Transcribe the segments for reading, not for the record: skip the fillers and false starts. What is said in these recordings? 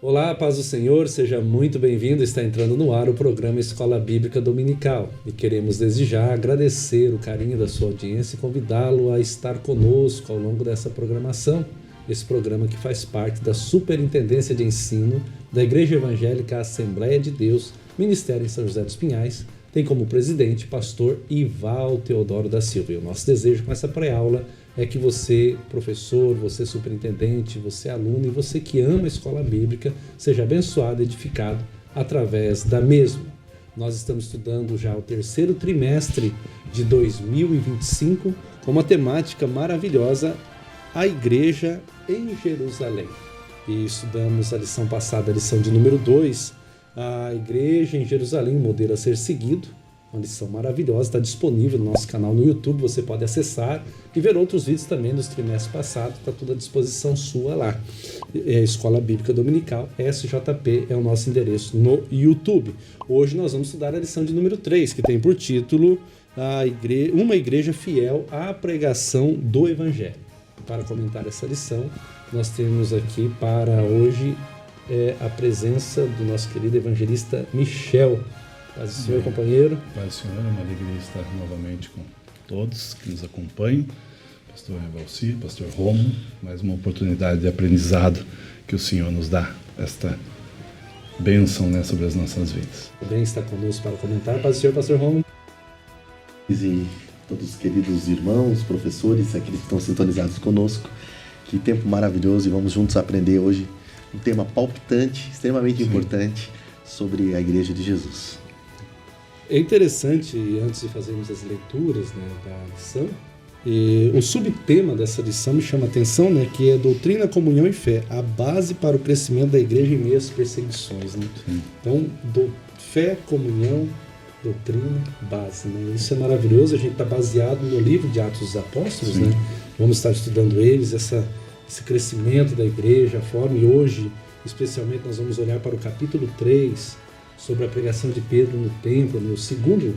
Olá, paz do Senhor, seja muito bem-vindo. Está entrando no ar o programa Escola Bíblica Dominical e queremos desde já agradecer o carinho da sua audiência e convidá-lo a estar conosco ao longo dessa programação. Esse programa que faz parte da Superintendência de Ensino da Igreja Evangélica Assembleia de Deus, Ministério em São José dos Pinhais, tem como presidente pastor Ival Teodoro da Silva. E o nosso desejo com essa pré-aula é que você, professor, você superintendente, você aluno e você que ama a escola bíblica, seja abençoado e edificado através da mesma. Nós estamos estudando já o terceiro trimestre de 2025 com uma temática maravilhosa, a Igreja em Jerusalém. E estudamos a lição passada, a lição de número 2, a Igreja em Jerusalém, um modelo a ser seguido. Uma lição maravilhosa, está disponível no nosso canal no YouTube, você pode acessar e ver outros vídeos também dos trimestres passados, está tudo à disposição sua lá. Escola Bíblica Dominical, SJP é o nosso endereço no YouTube. Hoje nós vamos estudar a lição de número 3, que tem por título Uma Igreja Fiel à Pregação do Evangelho. Para comentar essa lição, nós temos aqui para hoje a presença do nosso querido evangelista Michel. Paz do Senhor, companheiro. Paz do Senhor, é uma alegria estar novamente com todos que nos acompanham. Pastor Valci, Pastor Romo, mais uma oportunidade de aprendizado que o Senhor nos dá, esta bênção sobre as nossas vidas. Também está conosco para comentar. Paz do Senhor, Pastor Romo. E todos os queridos irmãos, professores, aqueles que estão sintonizados conosco, que tempo maravilhoso, e vamos juntos aprender hoje um tema palpitante, extremamente importante, sobre a Igreja de Jesus. É interessante, antes de fazermos as leituras da lição, o subtema dessa lição me chama a atenção, que é doutrina, comunhão e fé, a base para o crescimento da igreja em meio às perseguições. Então, fé, comunhão, doutrina, base. Isso é maravilhoso, a gente está baseado no livro de Atos dos Apóstolos, Vamos estar estudando eles, esse crescimento da igreja, a forma, e hoje, especialmente, nós vamos olhar para o capítulo 3, sobre a pregação de Pedro no templo, o segundo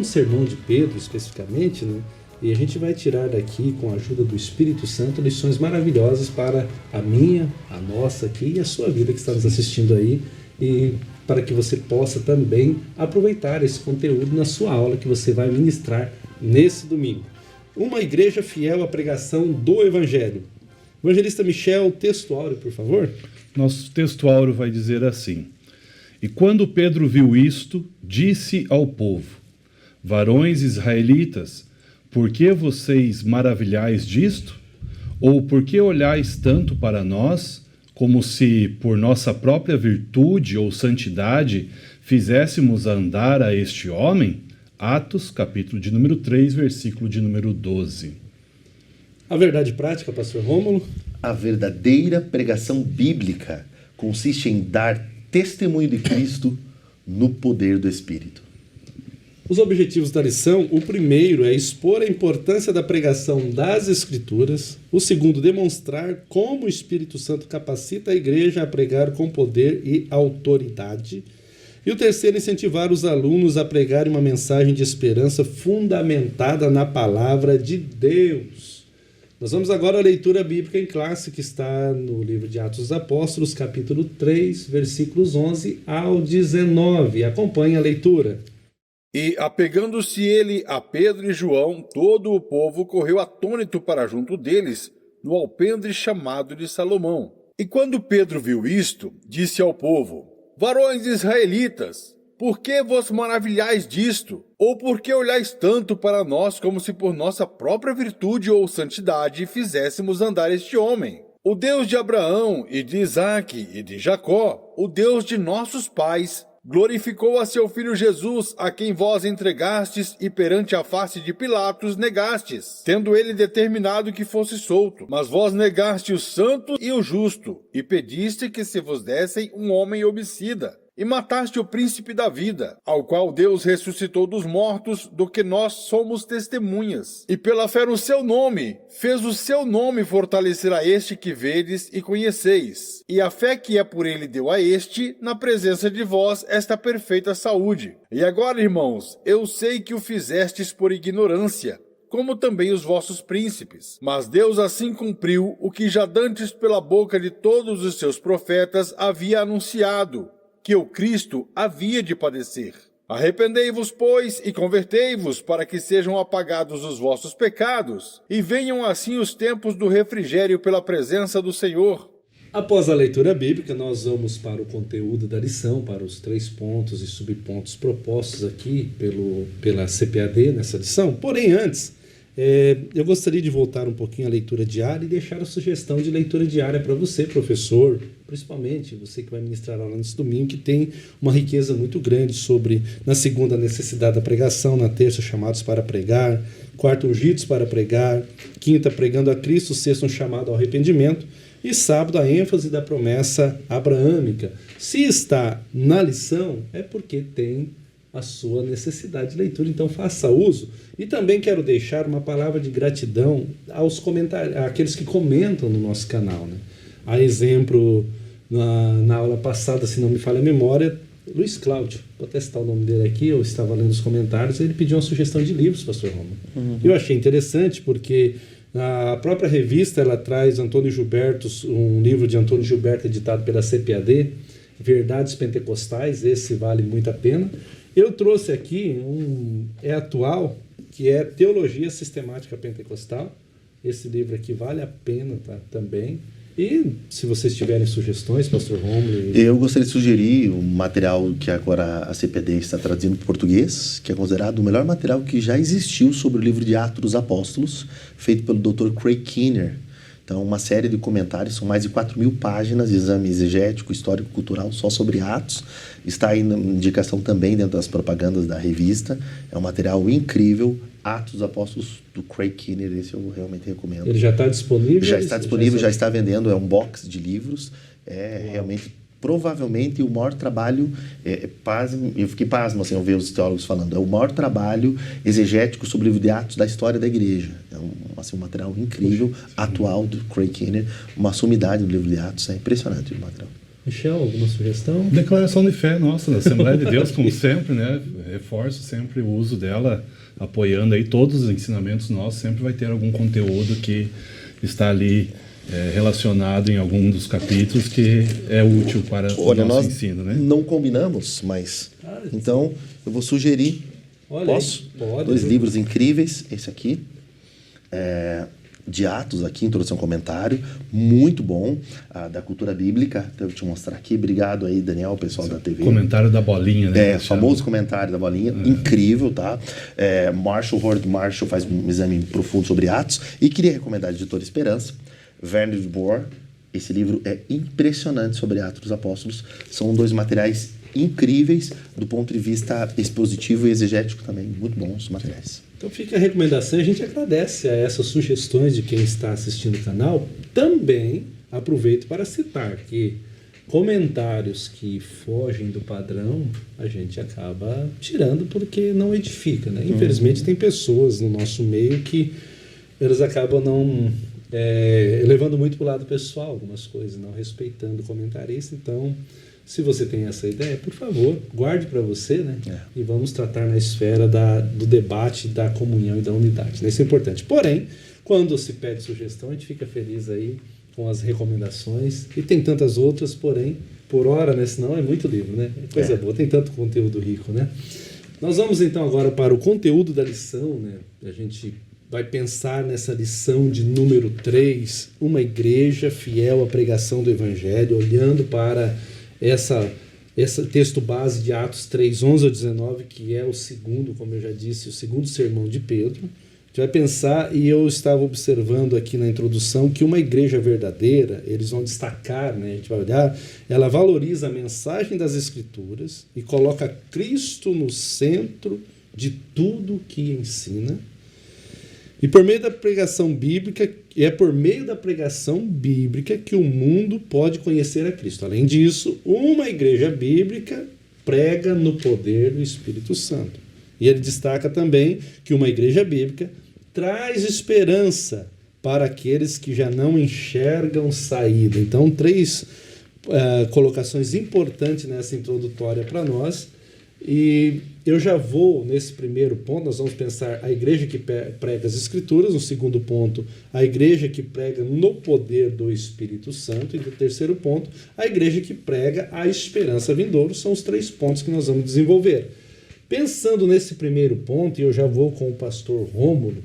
sermão de Pedro, especificamente, e a gente vai tirar daqui, com a ajuda do Espírito Santo, lições maravilhosas para a minha, a nossa aqui e a sua vida que está nos assistindo aí, e para que você possa também aproveitar esse conteúdo na sua aula que você vai ministrar nesse domingo. Uma igreja fiel à pregação do Evangelho. Evangelista Michel, texto áureo, por favor. Nosso texto áureo vai dizer assim: E quando Pedro viu isto, disse ao povo: Varões israelitas, por que vocês maravilhais disto? Ou por que olhais tanto para nós, como se por nossa própria virtude ou santidade fizéssemos andar a este homem? Atos, capítulo de número 3, versículo de número 12. A verdade prática, pastor Rômulo? A verdadeira pregação bíblica consiste em dar testemunho de Cristo no poder do Espírito. Os objetivos da lição: o primeiro é expor a importância da pregação das Escrituras. O segundo, demonstrar como o Espírito Santo capacita a igreja a pregar com poder e autoridade. E o terceiro, incentivar os alunos a pregarem uma mensagem de esperança fundamentada na palavra de Deus. Nós vamos agora à leitura bíblica em classe, que está no livro de Atos dos Apóstolos, capítulo 3, versículos 11 ao 19. Acompanhe a leitura. E, apegando-se ele a Pedro e João, todo o povo correu atônito para junto deles, no alpendre chamado de Salomão. E quando Pedro viu isto, disse ao povo: Varões israelitas, por que vos maravilhais disto? Ou por que olhais tanto para nós como se por nossa própria virtude ou santidade fizéssemos andar este homem? O Deus de Abraão e de Isaque e de Jacó, o Deus de nossos pais, glorificou a seu filho Jesus, a quem vós entregastes e perante a face de Pilatos negastes, tendo ele determinado que fosse solto. Mas vós negaste o santo e o justo, e pediste que se vos dessem um homem homicida. E mataste o príncipe da vida, ao qual Deus ressuscitou dos mortos, do que nós somos testemunhas. E pela fé no seu nome, fez o seu nome fortalecer a este que vedes e conheceis. E a fé que é por ele deu a este, na presença de vós, esta perfeita saúde. E agora, irmãos, eu sei que o fizestes por ignorância, como também os vossos príncipes. Mas Deus assim cumpriu o que já dantes pela boca de todos os seus profetas havia anunciado, que o Cristo havia de padecer. Arrependei-vos, pois, e convertei-vos, para que sejam apagados os vossos pecados, e venham assim os tempos do refrigério pela presença do Senhor. Após a leitura bíblica, nós vamos para o conteúdo da lição, para os 3 pontos e subpontos propostos aqui pela CPAD nessa lição. Porém, antes, eu gostaria de voltar um pouquinho à leitura diária e deixar a sugestão de leitura diária para você, professor, principalmente você que vai ministrar aula nesse domingo, que tem uma riqueza muito grande sobre, na segunda, a necessidade da pregação, na terça, chamados para pregar, quarta, ungidos para pregar, quinta, pregando a Cristo, sexta, um chamado ao arrependimento, e sábado, a ênfase da promessa abraâmica. Se está na lição, é porque tem a sua necessidade de leitura, então faça uso. E também quero deixar uma palavra de gratidão aos àqueles que comentam no nosso canal, né? A exemplo, na aula passada, se não me falha a memória, Luiz Cláudio, vou testar o nome dele aqui, eu estava lendo os comentários, ele pediu uma sugestão de livros, pastor Romulo. Eu achei interessante porque a própria revista ela traz Antônio Gilberto, um livro de Antônio Gilberto editado pela CPAD, Verdades Pentecostais, esse vale muito a pena. Eu trouxe aqui é atual, que é Teologia Sistemática Pentecostal. Esse livro aqui vale a pena, tá, também. E se vocês tiverem sugestões, pastor Romulo... Eu gostaria de sugerir um material que agora a CPD está traduzindo para o português, que é considerado o melhor material que já existiu sobre o livro de Atos dos Apóstolos, feito pelo Dr. Craig Keener. Então, uma série de comentários, são mais de 4.000 páginas de exame exegético, histórico, cultural, só sobre Atos. Está aí na indicação também dentro das propagandas da revista. É um material incrível. Atos dos Apóstolos, do Craig Keener, esse eu realmente recomendo. Ele já está disponível? Já está disponível, já está vendendo, é um box de livros. Realmente, provavelmente, o maior trabalho, eu fiquei pasmo assim, ao ver os teólogos falando, é o maior trabalho exegético sobre o livro de Atos da história da igreja. É um material incrível, atual, do Craig Keener, uma sumidade no livro de Atos, é impressionante o material. Michel, alguma sugestão? Declaração de fé nossa, da Assembleia de Deus, como sempre, né? Reforço sempre o uso dela, apoiando aí todos os ensinamentos nossos, sempre vai ter algum conteúdo que está ali relacionado em algum dos capítulos que é útil para o nosso ensino, né? Não combinamos, mas então eu vou sugerir. Posso? Pode. 2 livros incríveis, esse aqui. De Atos aqui, introdução comentário, muito bom, da cultura bíblica, então eu vou te mostrar aqui, obrigado aí Daniel, pessoal da TV. Comentário da bolinha, né? Famoso comentário da bolinha, incrível, tá? Howard Marshall faz um exame profundo sobre Atos, e queria recomendar a editora Esperança, Werner de Boer, esse livro é impressionante sobre Atos dos Apóstolos, são 2 materiais incríveis do ponto de vista expositivo e exegético também, muito bons materiais. Então fica a recomendação, a gente agradece a essas sugestões de quem está assistindo o canal. Também aproveito para citar que comentários que fogem do padrão, a gente acaba tirando porque não edifica, né? Infelizmente tem pessoas no nosso meio que eles acabam não levando muito para o lado pessoal algumas coisas, não respeitando o comentarista. Então, se você tem essa ideia, por favor, guarde para você, né? E vamos tratar na esfera do debate, da comunhão e da unidade, né? Isso é importante. Porém, quando se pede sugestão, a gente fica feliz aí com as recomendações. E tem tantas outras, porém, por hora, né? Senão é muito livro, né? É coisa boa, tem tanto conteúdo rico, né? Nós vamos então agora para o conteúdo da lição, né? A gente vai pensar nessa lição de número 3, uma igreja fiel à pregação do Evangelho, olhando para esse texto base de Atos 3, 11 ao 19, que é o segundo, como eu já disse, o segundo sermão de Pedro. A gente vai pensar, e eu estava observando aqui na introdução, que uma igreja verdadeira, eles vão destacar, né? A gente vai olhar, ela valoriza a mensagem das Escrituras e coloca Cristo no centro de tudo que ensina. E por meio da pregação bíblica, que o mundo pode conhecer a Cristo. Além disso, uma igreja bíblica prega no poder do Espírito Santo. E ele destaca também que uma igreja bíblica traz esperança para aqueles que já não enxergam saída. Então, 3 colocações importantes nessa introdutória para nós. E eu já vou, nesse primeiro ponto, nós vamos pensar a igreja que prega as Escrituras, no segundo ponto, a igreja que prega no poder do Espírito Santo, e no terceiro ponto, a igreja que prega a esperança vindoura. São os 3 pontos que nós vamos desenvolver. Pensando nesse primeiro ponto, e eu já vou com o pastor Rômulo,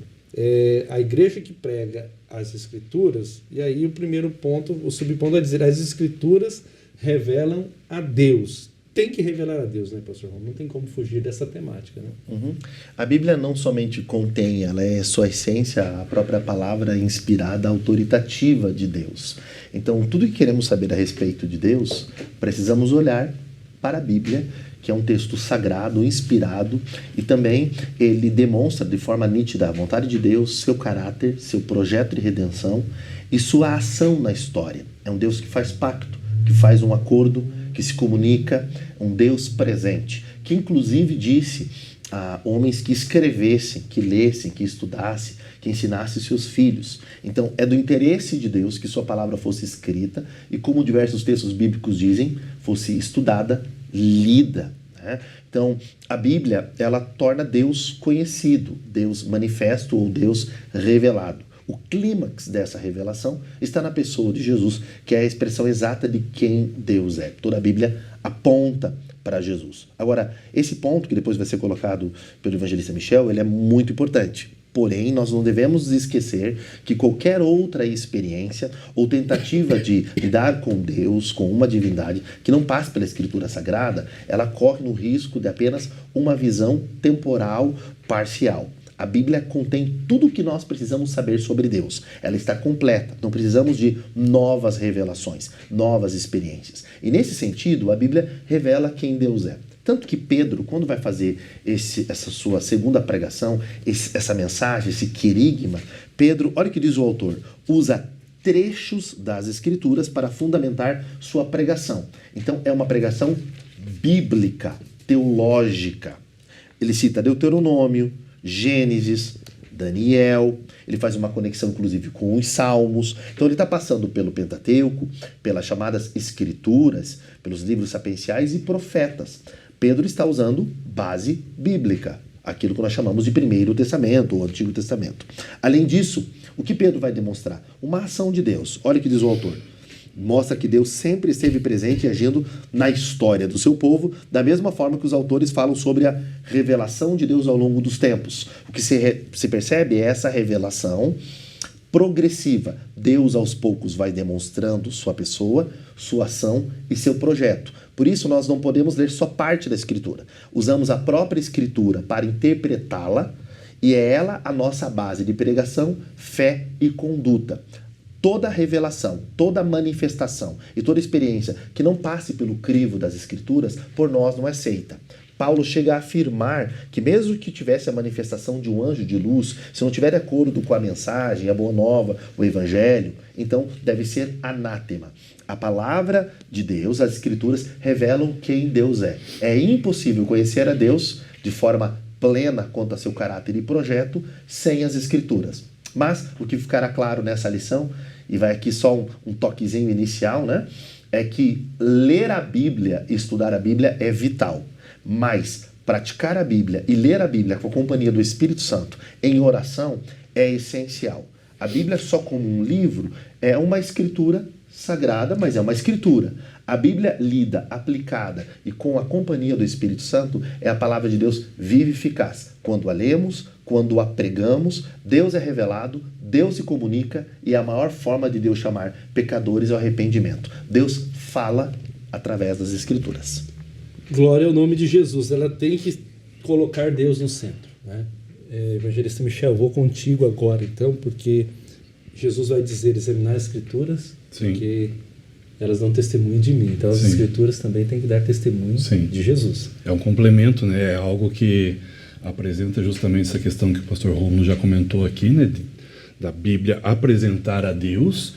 a igreja que prega as Escrituras, e aí o primeiro ponto, o subponto é dizer, as Escrituras revelam a Deus. Tem que revelar a Deus, né, pastor Rômulo? Não tem como fugir dessa temática, né? Uhum. A Bíblia não somente contém, ela é sua essência, a própria palavra inspirada, autoritativa de Deus. Então, tudo que queremos saber a respeito de Deus, precisamos olhar para a Bíblia, que é um texto sagrado, inspirado, e também ele demonstra de forma nítida a vontade de Deus, seu caráter, seu projeto de redenção e sua ação na história. É um Deus que faz pacto, que faz um acordo, que se comunica, um Deus presente, que inclusive disse a homens que escrevessem, que lessem, que estudassem, que ensinassem seus filhos. Então, é do interesse de Deus que sua palavra fosse escrita e, como diversos textos bíblicos dizem, fosse estudada, lida, né? Então, a Bíblia, ela torna Deus conhecido, Deus manifesto ou Deus revelado. O clímax dessa revelação está na pessoa de Jesus, que é a expressão exata de quem Deus é. Toda a Bíblia aponta para Jesus. Agora, esse ponto, que depois vai ser colocado pelo evangelista Michel, ele é muito importante. Porém, nós não devemos esquecer que qualquer outra experiência ou tentativa de lidar com Deus, com uma divindade, que não passe pela Escritura Sagrada, ela corre no risco de apenas uma visão temporal parcial. A Bíblia contém tudo o que nós precisamos saber sobre Deus. Ela está completa. Não precisamos de novas revelações, novas experiências. E nesse sentido, a Bíblia revela quem Deus é. Tanto que Pedro, quando vai fazer essa sua segunda pregação, essa mensagem, esse querigma, Pedro, olha o que diz o autor, usa trechos das Escrituras para fundamentar sua pregação. Então, é uma pregação bíblica, teológica. Ele cita Deuteronômio, Gênesis, Daniel, ele faz uma conexão inclusive com os Salmos. Então ele está passando pelo Pentateuco, pelas chamadas Escrituras, pelos livros sapienciais e profetas. Pedro está usando base bíblica, aquilo que nós chamamos de Primeiro Testamento ou Antigo Testamento. Além disso, o que Pedro vai demonstrar? Uma ação de Deus. Olha o que diz o autor. Mostra que Deus sempre esteve presente e agindo na história do seu povo, da mesma forma que os autores falam sobre a revelação de Deus ao longo dos tempos. O que se percebe é essa revelação progressiva. Deus, aos poucos, vai demonstrando sua pessoa, sua ação e seu projeto. Por isso, nós não podemos ler só parte da Escritura. Usamos a própria Escritura para interpretá-la e é ela a nossa base de pregação, fé e conduta. Toda revelação, toda manifestação e toda experiência que não passe pelo crivo das Escrituras, por nós não é aceita. Paulo chega a afirmar que mesmo que tivesse a manifestação de um anjo de luz, se não tiver de acordo com a mensagem, a boa nova, o evangelho, então deve ser anátema. A palavra de Deus, as Escrituras, revelam quem Deus é. É impossível conhecer a Deus de forma plena quanto a seu caráter e projeto sem as Escrituras. Mas o que ficará claro nessa lição, e vai aqui só um toquezinho inicial, né? É que ler a Bíblia, estudar a Bíblia é vital. Mas praticar a Bíblia e ler a Bíblia com a companhia do Espírito Santo em oração é essencial. A Bíblia só como um livro é uma escritura sagrada, mas é uma escritura. A Bíblia lida, aplicada e com a companhia do Espírito Santo é a palavra de Deus viva e eficaz. Quando a lemos, quando a pregamos, Deus é revelado, Deus se comunica e a maior forma de Deus chamar pecadores é o arrependimento. Deus fala através das Escrituras. Glória ao nome de Jesus. Ela tem que colocar Deus no centro, né? Evangelista Michel, vou contigo agora então, porque Jesus vai dizer, examinar as Escrituras, Sim. porque elas dão testemunho de mim. Então as Sim. Escrituras também têm que dar testemunho Sim. de Jesus. É um complemento, né? É algo que apresenta justamente essa questão que o pastor Rômulo já comentou aqui, né? Da Bíblia apresentar a Deus,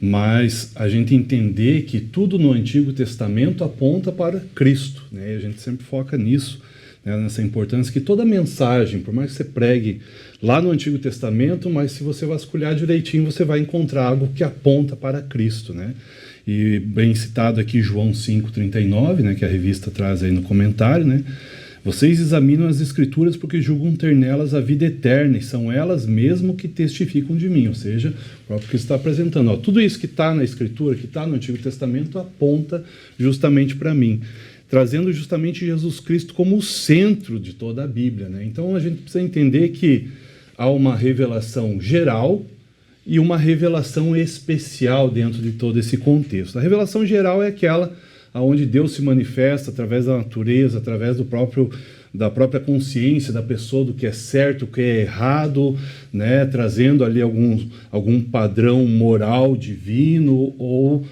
mas a gente entender que tudo no Antigo Testamento aponta para Cristo, né? E a gente sempre foca nisso, né? Nessa importância que toda mensagem, por mais que você pregue lá no Antigo Testamento, mas se você vasculhar direitinho, você vai encontrar algo que aponta para Cristo, né? E bem citado aqui João 5,39, né? Que a revista traz aí no comentário, né? Vocês examinam as Escrituras porque julgam ter nelas a vida eterna, e são elas mesmo que testificam de mim. Ou seja, o próprio Cristo está apresentando. Ó, tudo isso que está na Escritura, que está no Antigo Testamento, aponta justamente para mim, trazendo justamente Jesus Cristo como o centro de toda a Bíblia, né? Então a gente precisa entender que há uma revelação geral e uma revelação especial dentro de todo esse contexto. A revelação geral é aquela onde Deus se manifesta através da natureza, através da própria consciência da pessoa, do que é certo, o que é errado, né? Trazendo ali algum padrão moral divino, ou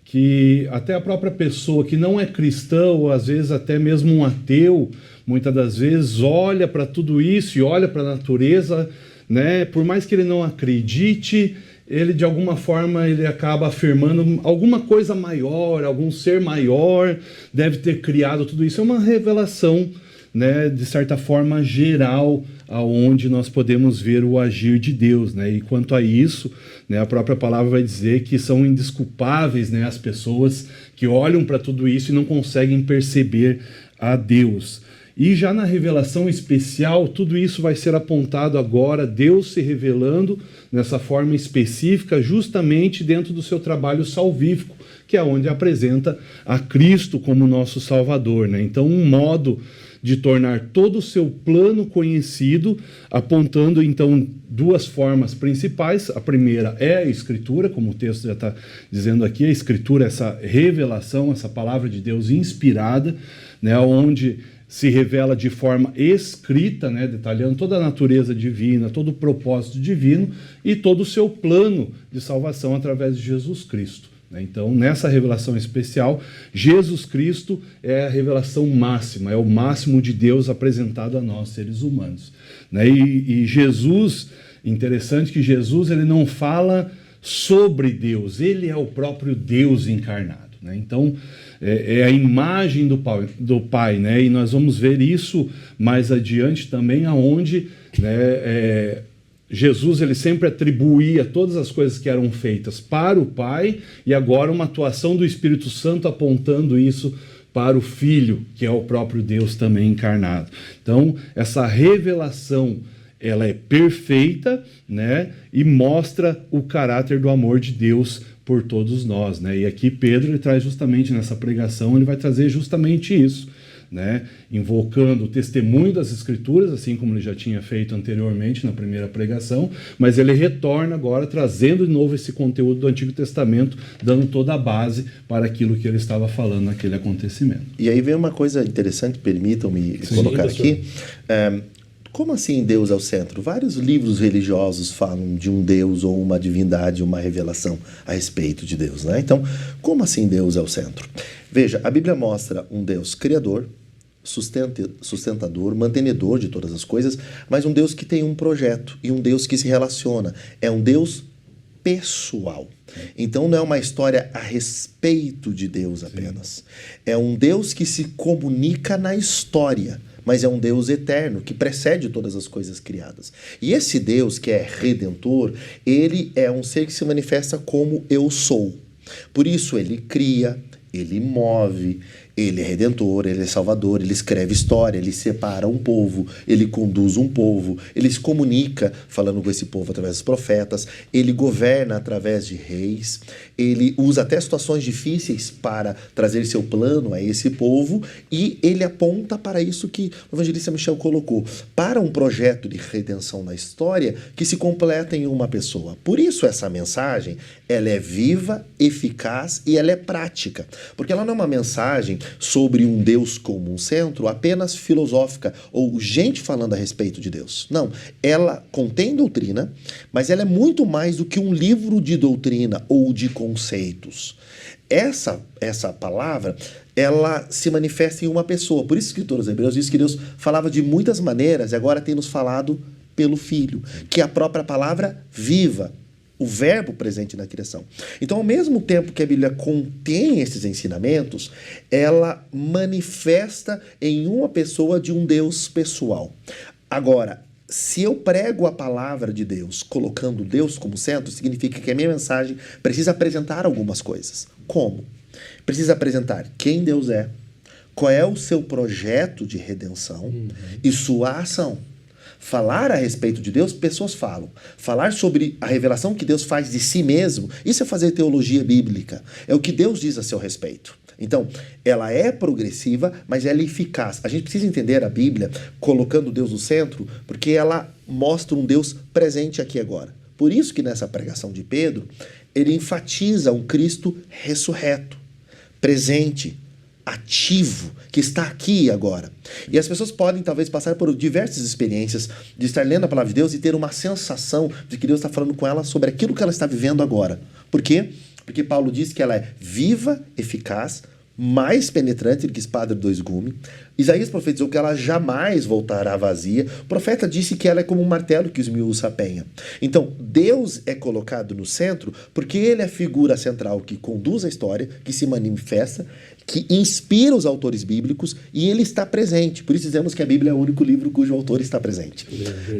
que até a própria pessoa que não é cristã, ou às vezes até mesmo um ateu, muitas das vezes olha para tudo isso e olha para a natureza, né? Por mais que ele não acredite, ele de alguma forma ele acaba afirmando alguma coisa maior, algum ser maior deve ter criado tudo isso. É uma revelação, né, de certa forma geral, aonde nós podemos ver o agir de Deus, né? E quanto a isso, né, a própria palavra vai dizer que são indesculpáveis, né, as pessoas que olham para tudo isso e não conseguem perceber a Deus. E já na revelação especial, tudo isso vai ser apontado agora, Deus se revelando nessa forma específica, justamente dentro do seu trabalho salvífico, que é onde apresenta a Cristo como nosso Salvador, né? Então, um modo de tornar todo o seu plano conhecido, apontando então duas formas principais. A primeira é a Escritura, como o texto já está dizendo aqui, a Escritura, essa revelação, essa palavra de Deus inspirada, né, onde se revela de forma escrita, né, detalhando toda a natureza divina, todo o propósito divino e todo o seu plano de salvação através de Jesus Cristo. Então, nessa revelação especial, Jesus Cristo é a revelação máxima, é o máximo de Deus apresentado a nós, seres humanos. E Jesus, interessante que Jesus ele não fala sobre Deus, ele é o próprio Deus encarnado. Então, é a imagem do Pai, né? E nós vamos ver isso mais adiante também, aonde, né, Jesus ele sempre atribuía todas as coisas que eram feitas para o Pai, e agora uma atuação do Espírito Santo apontando isso para o Filho, que é o próprio Deus também encarnado. Então, essa revelação ela é perfeita, né, e mostra o caráter do amor de Deus por todos nós, né? E aqui Pedro ele traz justamente nessa pregação, ele vai trazer justamente isso, né? Invocando o testemunho das Escrituras, assim como ele já tinha feito anteriormente na primeira pregação, mas ele retorna agora trazendo de novo esse conteúdo do Antigo Testamento, dando toda a base para aquilo que ele estava falando naquele acontecimento. E aí vem uma coisa interessante, permitam-me colocar aqui. Como assim Deus é o centro? Vários livros religiosos falam de um Deus ou uma divindade, uma revelação a respeito de Deus, né? Então, como assim Deus é o centro? Veja, a Bíblia mostra um Deus criador, sustentador, mantenedor de todas as coisas, mas um Deus que tem um projeto e um Deus que se relaciona. É um Deus pessoal. Então não é uma história a respeito de Deus apenas. Sim. É um Deus que se comunica na história, mas é um Deus eterno, que precede todas as coisas criadas. E esse Deus, que é redentor, ele é um ser que se manifesta como eu sou. Por isso ele cria, ele move, ele é redentor, ele é salvador, ele escreve história, ele separa um povo, ele conduz um povo, ele se comunica falando com esse povo através dos profetas, ele governa através de reis, ele usa até situações difíceis para trazer seu plano a esse povo, e ele aponta para isso que o evangelista Michel colocou, para um projeto de redenção na história que se completa em uma pessoa. Por isso essa mensagem, ela é viva, eficaz e ela é prática, porque ela não é uma mensagem sobre um Deus como um centro apenas filosófica ou gente falando a respeito de Deus. Não, ela contém doutrina, mas ela é muito mais do que um livro de doutrina ou de conceitos. Essa palavra, ela se manifesta em uma pessoa. Por isso o escritor aos Hebreus diz que Deus falava de muitas maneiras e agora tem nos falado pelo Filho, que é a própria palavra viva, o verbo presente na criação. Então, ao mesmo tempo que a Bíblia contém esses ensinamentos, ela manifesta em uma pessoa de um Deus pessoal. Agora, se eu prego a palavra de Deus, colocando Deus como centro, significa que a minha mensagem precisa apresentar algumas coisas. Como? Precisa apresentar quem Deus é, qual é o seu projeto de redenção e sua ação. Falar a respeito de Deus, pessoas falam. Falar sobre a revelação que Deus faz de si mesmo, isso é fazer teologia bíblica. É o que Deus diz a seu respeito. Então, ela é progressiva, mas ela é eficaz. A gente precisa entender a Bíblia colocando Deus no centro, porque ela mostra um Deus presente aqui agora. Por isso que nessa pregação de Pedro, ele enfatiza um Cristo ressurreto, presente, ativo, que está aqui e agora. E as pessoas podem talvez passar por diversas experiências de estar lendo a palavra de Deus e ter uma sensação de que Deus está falando com ela sobre aquilo que ela está vivendo agora. Por quê? Porque Paulo diz que ela é viva, eficaz, mais penetrante do que espada de dois gumes. Isaías profetizou que ela jamais voltará vazia. O profeta disse que ela é como um martelo que esmiuça a penha. Então, Deus é colocado no centro porque ele é a figura central que conduz a história, que se manifesta, que inspira os autores bíblicos e ele está presente. Por isso dizemos que a Bíblia é o único livro cujo autor está presente.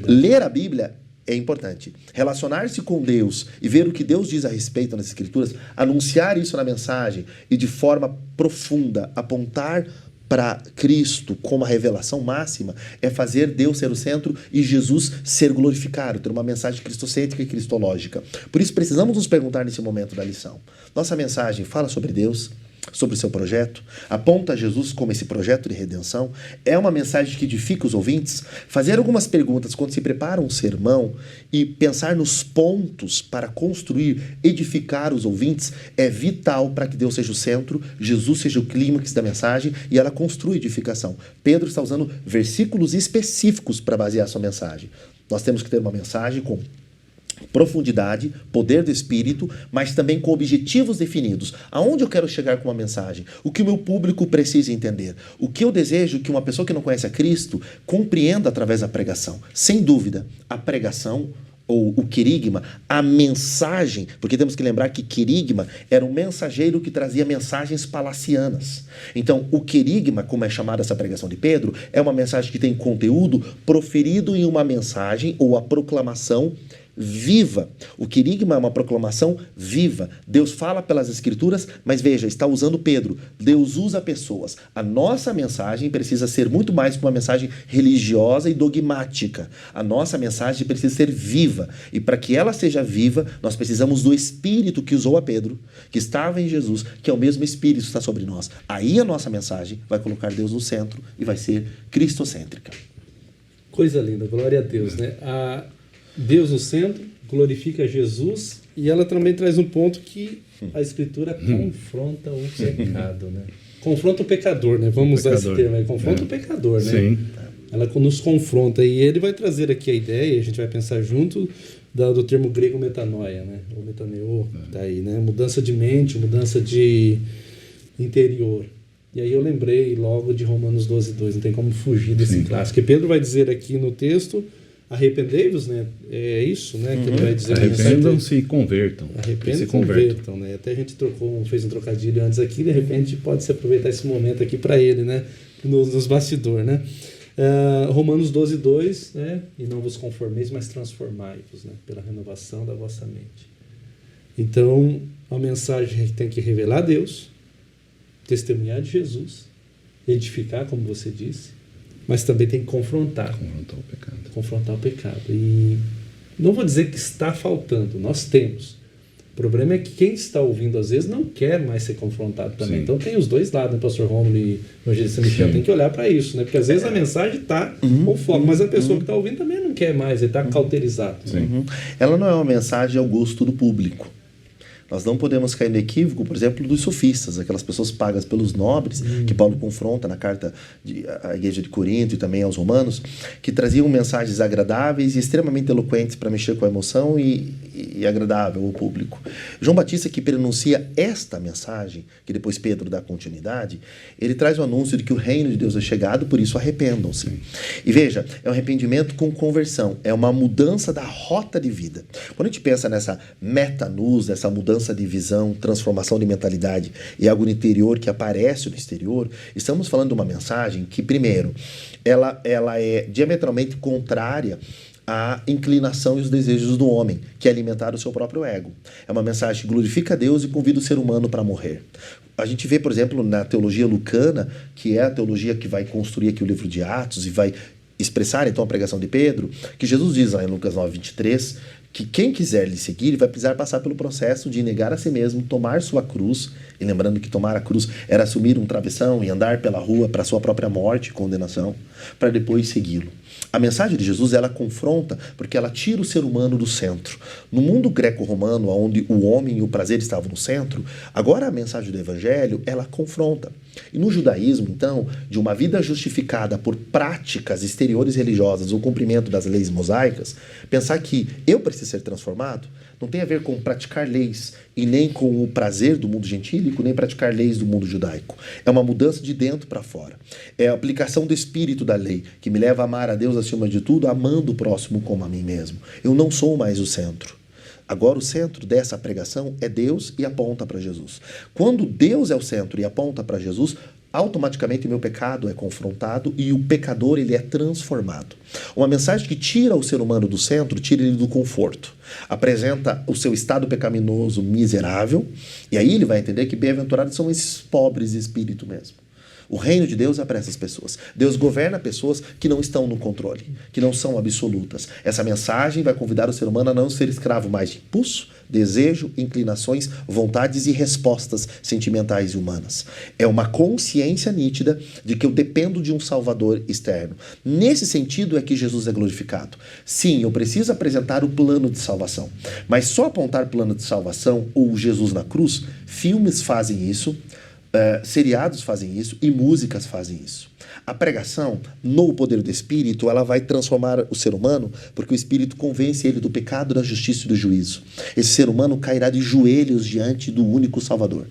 Ler a Bíblia é importante. Relacionar-se com Deus e ver o que Deus diz a respeito nas Escrituras, anunciar isso na mensagem e de forma profunda apontar para Cristo como a revelação máxima é fazer Deus ser o centro e Jesus ser glorificado, ter uma mensagem cristocêntrica e cristológica. Por isso precisamos nos perguntar nesse momento da lição. Nossa mensagem fala sobre Deus, sobre o seu projeto, aponta Jesus como esse projeto de redenção, é uma mensagem que edifica os ouvintes. Fazer algumas perguntas quando se prepara um sermão e pensar nos pontos para construir, edificar os ouvintes é vital para que Deus seja o centro, Jesus seja o clímax da mensagem e ela construa edificação. Pedro está usando versículos específicos para basear sua mensagem. Nós temos que ter uma mensagem com profundidade, poder do Espírito, mas também com objetivos definidos. Aonde eu quero chegar com uma mensagem? O que o meu público precisa entender? O que eu desejo que uma pessoa que não conhece a Cristo compreenda através da pregação? Sem dúvida, a pregação ou o querigma, a mensagem, porque temos que lembrar que querigma era um mensageiro que trazia mensagens palacianas. Então, o querigma, como é chamada essa pregação de Pedro, é uma mensagem que tem conteúdo proferido em uma mensagem ou a proclamação viva. O querigma é uma proclamação viva. Deus fala pelas Escrituras, mas veja, está usando Pedro. Deus usa pessoas. A nossa mensagem precisa ser muito mais que uma mensagem religiosa e dogmática. A nossa mensagem precisa ser viva. E para que ela seja viva, nós precisamos do Espírito que usou a Pedro, que estava em Jesus, que é o mesmo Espírito que está sobre nós. Aí a nossa mensagem vai colocar Deus no centro e vai ser cristocêntrica. Coisa linda, glória a Deus, né? Deus no centro, glorifica Jesus e ela também traz um ponto que a Escritura confronta o pecado, né? Confronta o pecador, né? Vamos usar esse termo aí, confronta o pecador, né? Sim. Ela nos confronta e ele vai trazer aqui a ideia, a gente vai pensar junto do termo grego metanoia, né? Ou metaneo, tá aí, né? Mudança de mente, mudança de interior. E aí eu lembrei logo de Romanos 12:2, não tem como fugir desse clássico. E Pedro vai dizer aqui no texto: arrependei-vos, né? É isso, né? Que ele vai dizer. Arrependam-se e convertam. Arrependam-se e convertam, né? Até a gente fez um trocadilho antes aqui, de repente pode-se aproveitar esse momento aqui para ele, né? Nos bastidores, né? Romanos 12:2, né? E não vos conformeis, mas transformai-vos, né? Pela renovação da vossa mente. Então, a mensagem tem que revelar Deus, testemunhar de Jesus, edificar, como você disse, mas também tem que confrontar. Confrontar o pecado. E não vou dizer que está faltando, nós temos. O problema é que quem está ouvindo, às vezes, não quer mais ser confrontado também. Sim. Então tem os dois lados, né, pastor Rômulo e evangelista Michel? Tem que olhar para isso, né? Porque às vezes a mensagem está com foco, mas a pessoa que está ouvindo também não quer mais, ele está cauterizado. Ela não é uma mensagem ao gosto do público. Nós não podemos cair no equívoco, por exemplo, dos sofistas, aquelas pessoas pagas pelos nobres, que Paulo confronta na carta à igreja de Corinto e também aos romanos, que traziam mensagens agradáveis e extremamente eloquentes para mexer com a emoção e agradável ao público. João Batista, que pronuncia esta mensagem, que depois Pedro dá continuidade, ele traz o anúncio de que o reino de Deus é chegado, por isso arrependam-se. E veja, é um arrependimento com conversão, é uma mudança da rota de vida. Quando a gente pensa nessa metanus, nessa mudança de visão, transformação de mentalidade e algo no interior que aparece no exterior, estamos falando de uma mensagem que, primeiro, ela é diametralmente contrária a inclinação e os desejos do homem, que é alimentar o seu próprio ego. É uma mensagem que glorifica a Deus e convida o ser humano para morrer. A gente vê, por exemplo, na teologia lucana, que é a teologia que vai construir aqui o livro de Atos e vai expressar então a pregação de Pedro, que Jesus diz lá em Lucas 9:23, que quem quiser lhe seguir vai precisar passar pelo processo de negar a si mesmo, tomar sua cruz, e lembrando que tomar a cruz era assumir um travessão e andar pela rua para sua própria morte e condenação, para depois segui-lo. A mensagem de Jesus, ela confronta porque ela tira o ser humano do centro. No mundo greco-romano, onde o homem e o prazer estavam no centro, agora a mensagem do evangelho, ela confronta. E no judaísmo, então, de uma vida justificada por práticas exteriores religiosas, o cumprimento das leis mosaicas, pensar que eu preciso ser transformado não tem a ver com praticar leis e nem com o prazer do mundo gentílico, nem praticar leis do mundo judaico. É uma mudança de dentro para fora. É a aplicação do espírito da lei, que me leva a amar a Deus acima de tudo, amando o próximo como a mim mesmo. Eu não sou mais o centro. Agora o centro dessa pregação é Deus e aponta para Jesus. Quando Deus é o centro e aponta para Jesus, automaticamente o meu pecado é confrontado e o pecador ele é transformado. Uma mensagem que tira o ser humano do centro, tira ele do conforto. Apresenta o seu estado pecaminoso miserável, e aí ele vai entender que bem-aventurados são esses pobres de espírito mesmo. O reino de Deus é para essas pessoas. Deus governa pessoas que não estão no controle, que não são absolutas. Essa mensagem vai convidar o ser humano a não ser escravo mais de impulso, desejo, inclinações, vontades e respostas sentimentais e humanas. É uma consciência nítida de que eu dependo de um Salvador externo. Nesse sentido é que Jesus é glorificado. Sim, eu preciso apresentar o plano de salvação, mas só apontar plano de salvação ou Jesus na cruz, filmes fazem isso, seriados fazem isso e músicas fazem isso. A pregação, no poder do Espírito, ela vai transformar o ser humano, porque o Espírito convence ele do pecado, da justiça e do juízo. Esse ser humano cairá de joelhos diante do único Salvador.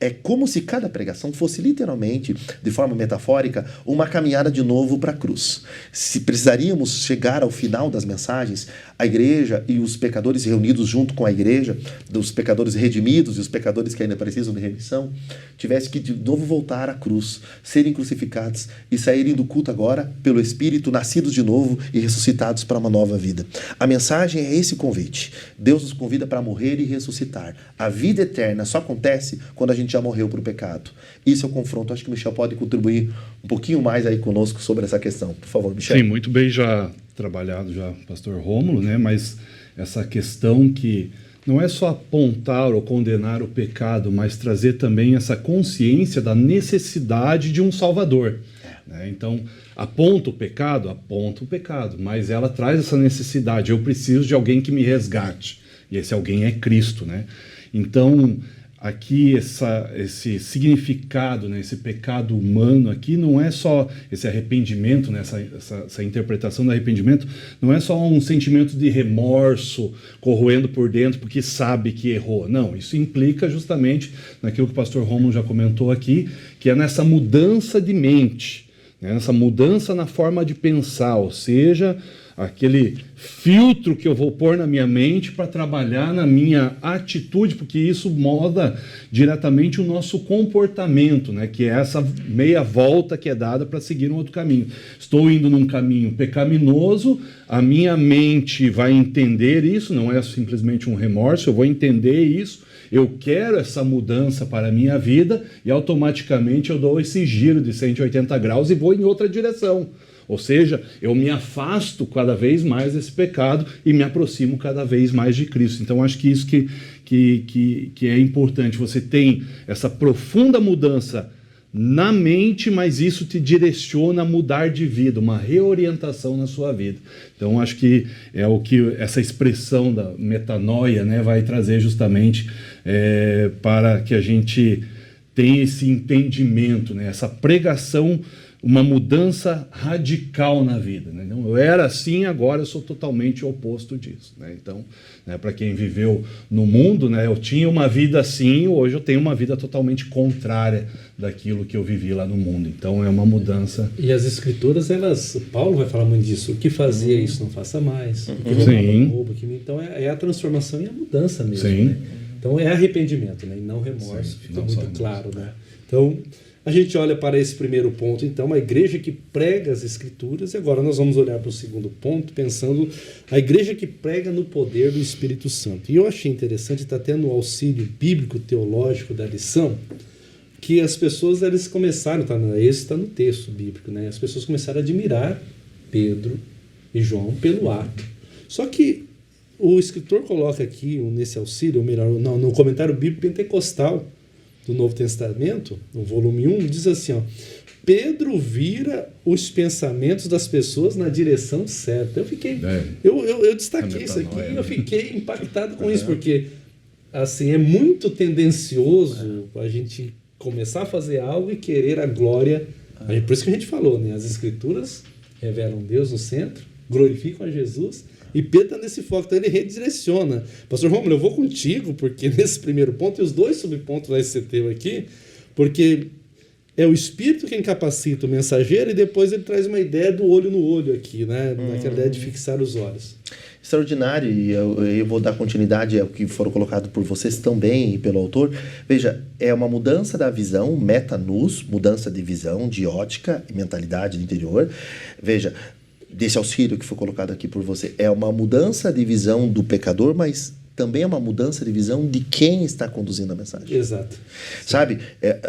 É como se cada pregação fosse literalmente, de forma metafórica, uma caminhada de novo para a cruz. Se precisaríamos chegar ao final das mensagens, a igreja e os pecadores reunidos junto com a igreja, dos pecadores redimidos e os pecadores que ainda precisam de remissão, tivessem que de novo voltar à cruz, serem crucificados e saírem do culto agora pelo Espírito, nascidos de novo e ressuscitados para uma nova vida. A mensagem é esse convite. Deus nos convida para morrer e ressuscitar. A vida eterna só acontece quando a gente já morreu para o pecado. Isso é o confronto. Acho que o Michel pode contribuir um pouquinho mais aí conosco sobre essa questão. Por favor, Michel. Sim, muito bem já trabalhado já, pastor Rômulo, né? Mas essa questão que não é só apontar ou condenar o pecado, mas trazer também essa consciência da necessidade de um Salvador. Né? Então, aponta o pecado, mas ela traz essa necessidade. Eu preciso de alguém que me resgate. E esse alguém é Cristo, né? Então, aqui esse significado, né, esse pecado humano aqui não é só esse arrependimento, né, essa interpretação do arrependimento, não é só um sentimento de remorso corroendo por dentro porque sabe que errou. Não, isso implica justamente naquilo que o pastor Rômulo já comentou aqui, que é nessa mudança de mente, né, nessa mudança na forma de pensar, ou seja, aquele filtro que eu vou pôr na minha mente para trabalhar na minha atitude, porque isso molda diretamente o nosso comportamento, né? Que é essa meia volta que é dada para seguir um outro caminho. Estou indo num caminho pecaminoso, a minha mente vai entender isso, não é simplesmente um remorso, eu vou entender isso, eu quero essa mudança para a minha vida e automaticamente eu dou esse giro de 180 graus e vou em outra direção. Ou seja, eu me afasto cada vez mais desse pecado e me aproximo cada vez mais de Cristo. Então, acho que isso que é importante. Você tem essa profunda mudança na mente, mas isso te direciona a mudar de vida, uma reorientação na sua vida. Então, acho que é o que essa expressão da metanoia, né, vai trazer justamente para que a gente tenha esse entendimento, né, essa pregação, uma mudança radical na vida. Né? Então, eu era assim, agora eu sou totalmente o oposto disso. Né? Então, né, para quem viveu no mundo, né, eu tinha uma vida assim, hoje eu tenho uma vida totalmente contrária daquilo que eu vivi lá no mundo. Então, é uma mudança. E as escrituras, Paulo vai falar muito disso. O que fazia isso, não faça mais. O que roubava, roubo. Então, é a transformação e a mudança mesmo. Sim. Né? Então, é arrependimento, né? E não remorso. Sim, fica muito claro, né? Então, a gente olha para esse primeiro ponto, então, uma igreja que prega as Escrituras, e agora nós vamos olhar para o segundo ponto, pensando a igreja que prega no poder do Espírito Santo. E eu achei interessante, está tendo o auxílio bíblico teológico da lição, que as pessoas eles começaram, esse está no texto bíblico, né? As pessoas começaram a admirar Pedro e João pelo ato. Só que o escritor coloca aqui, nesse auxílio, ou melhor, no comentário bíblico pentecostal do Novo Testamento, no volume 1, diz assim, ó, Pedro vira os pensamentos das pessoas na direção certa. Eu fiquei, eu destaquei isso aqui, eu fiquei impactado com isso, porque assim, é muito tendencioso a gente começar a fazer algo e querer a glória. Por isso que a gente falou, né? As Escrituras revelam Deus no centro, glorificam a Jesus, e Pedro está nesse foco, então ele redireciona. Pastor Rômulo, eu vou contigo, porque nesse primeiro ponto, e os dois subpontos vai ser teu aqui, porque é o Espírito quem capacita o mensageiro, e depois ele traz uma ideia do olho no olho aqui, né? Daquela ideia de fixar os olhos. Extraordinário, e eu vou dar continuidade ao que foram colocado por vocês também e pelo autor. Veja, é uma mudança da visão, meta-nus, mudança de visão, de ótica e mentalidade do interior. Veja, desse auxílio que foi colocado aqui por você, é uma mudança de visão do pecador, mas também é uma mudança de visão de quem está conduzindo a mensagem. Exato. Sabe,